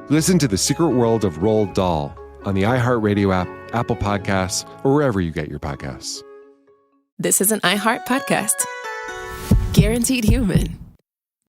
Listen to The Secret World of Roald Dahl on the iHeartRadio app, Apple Podcasts, or wherever you get your podcasts. This is an iHeart podcast. Guaranteed Human.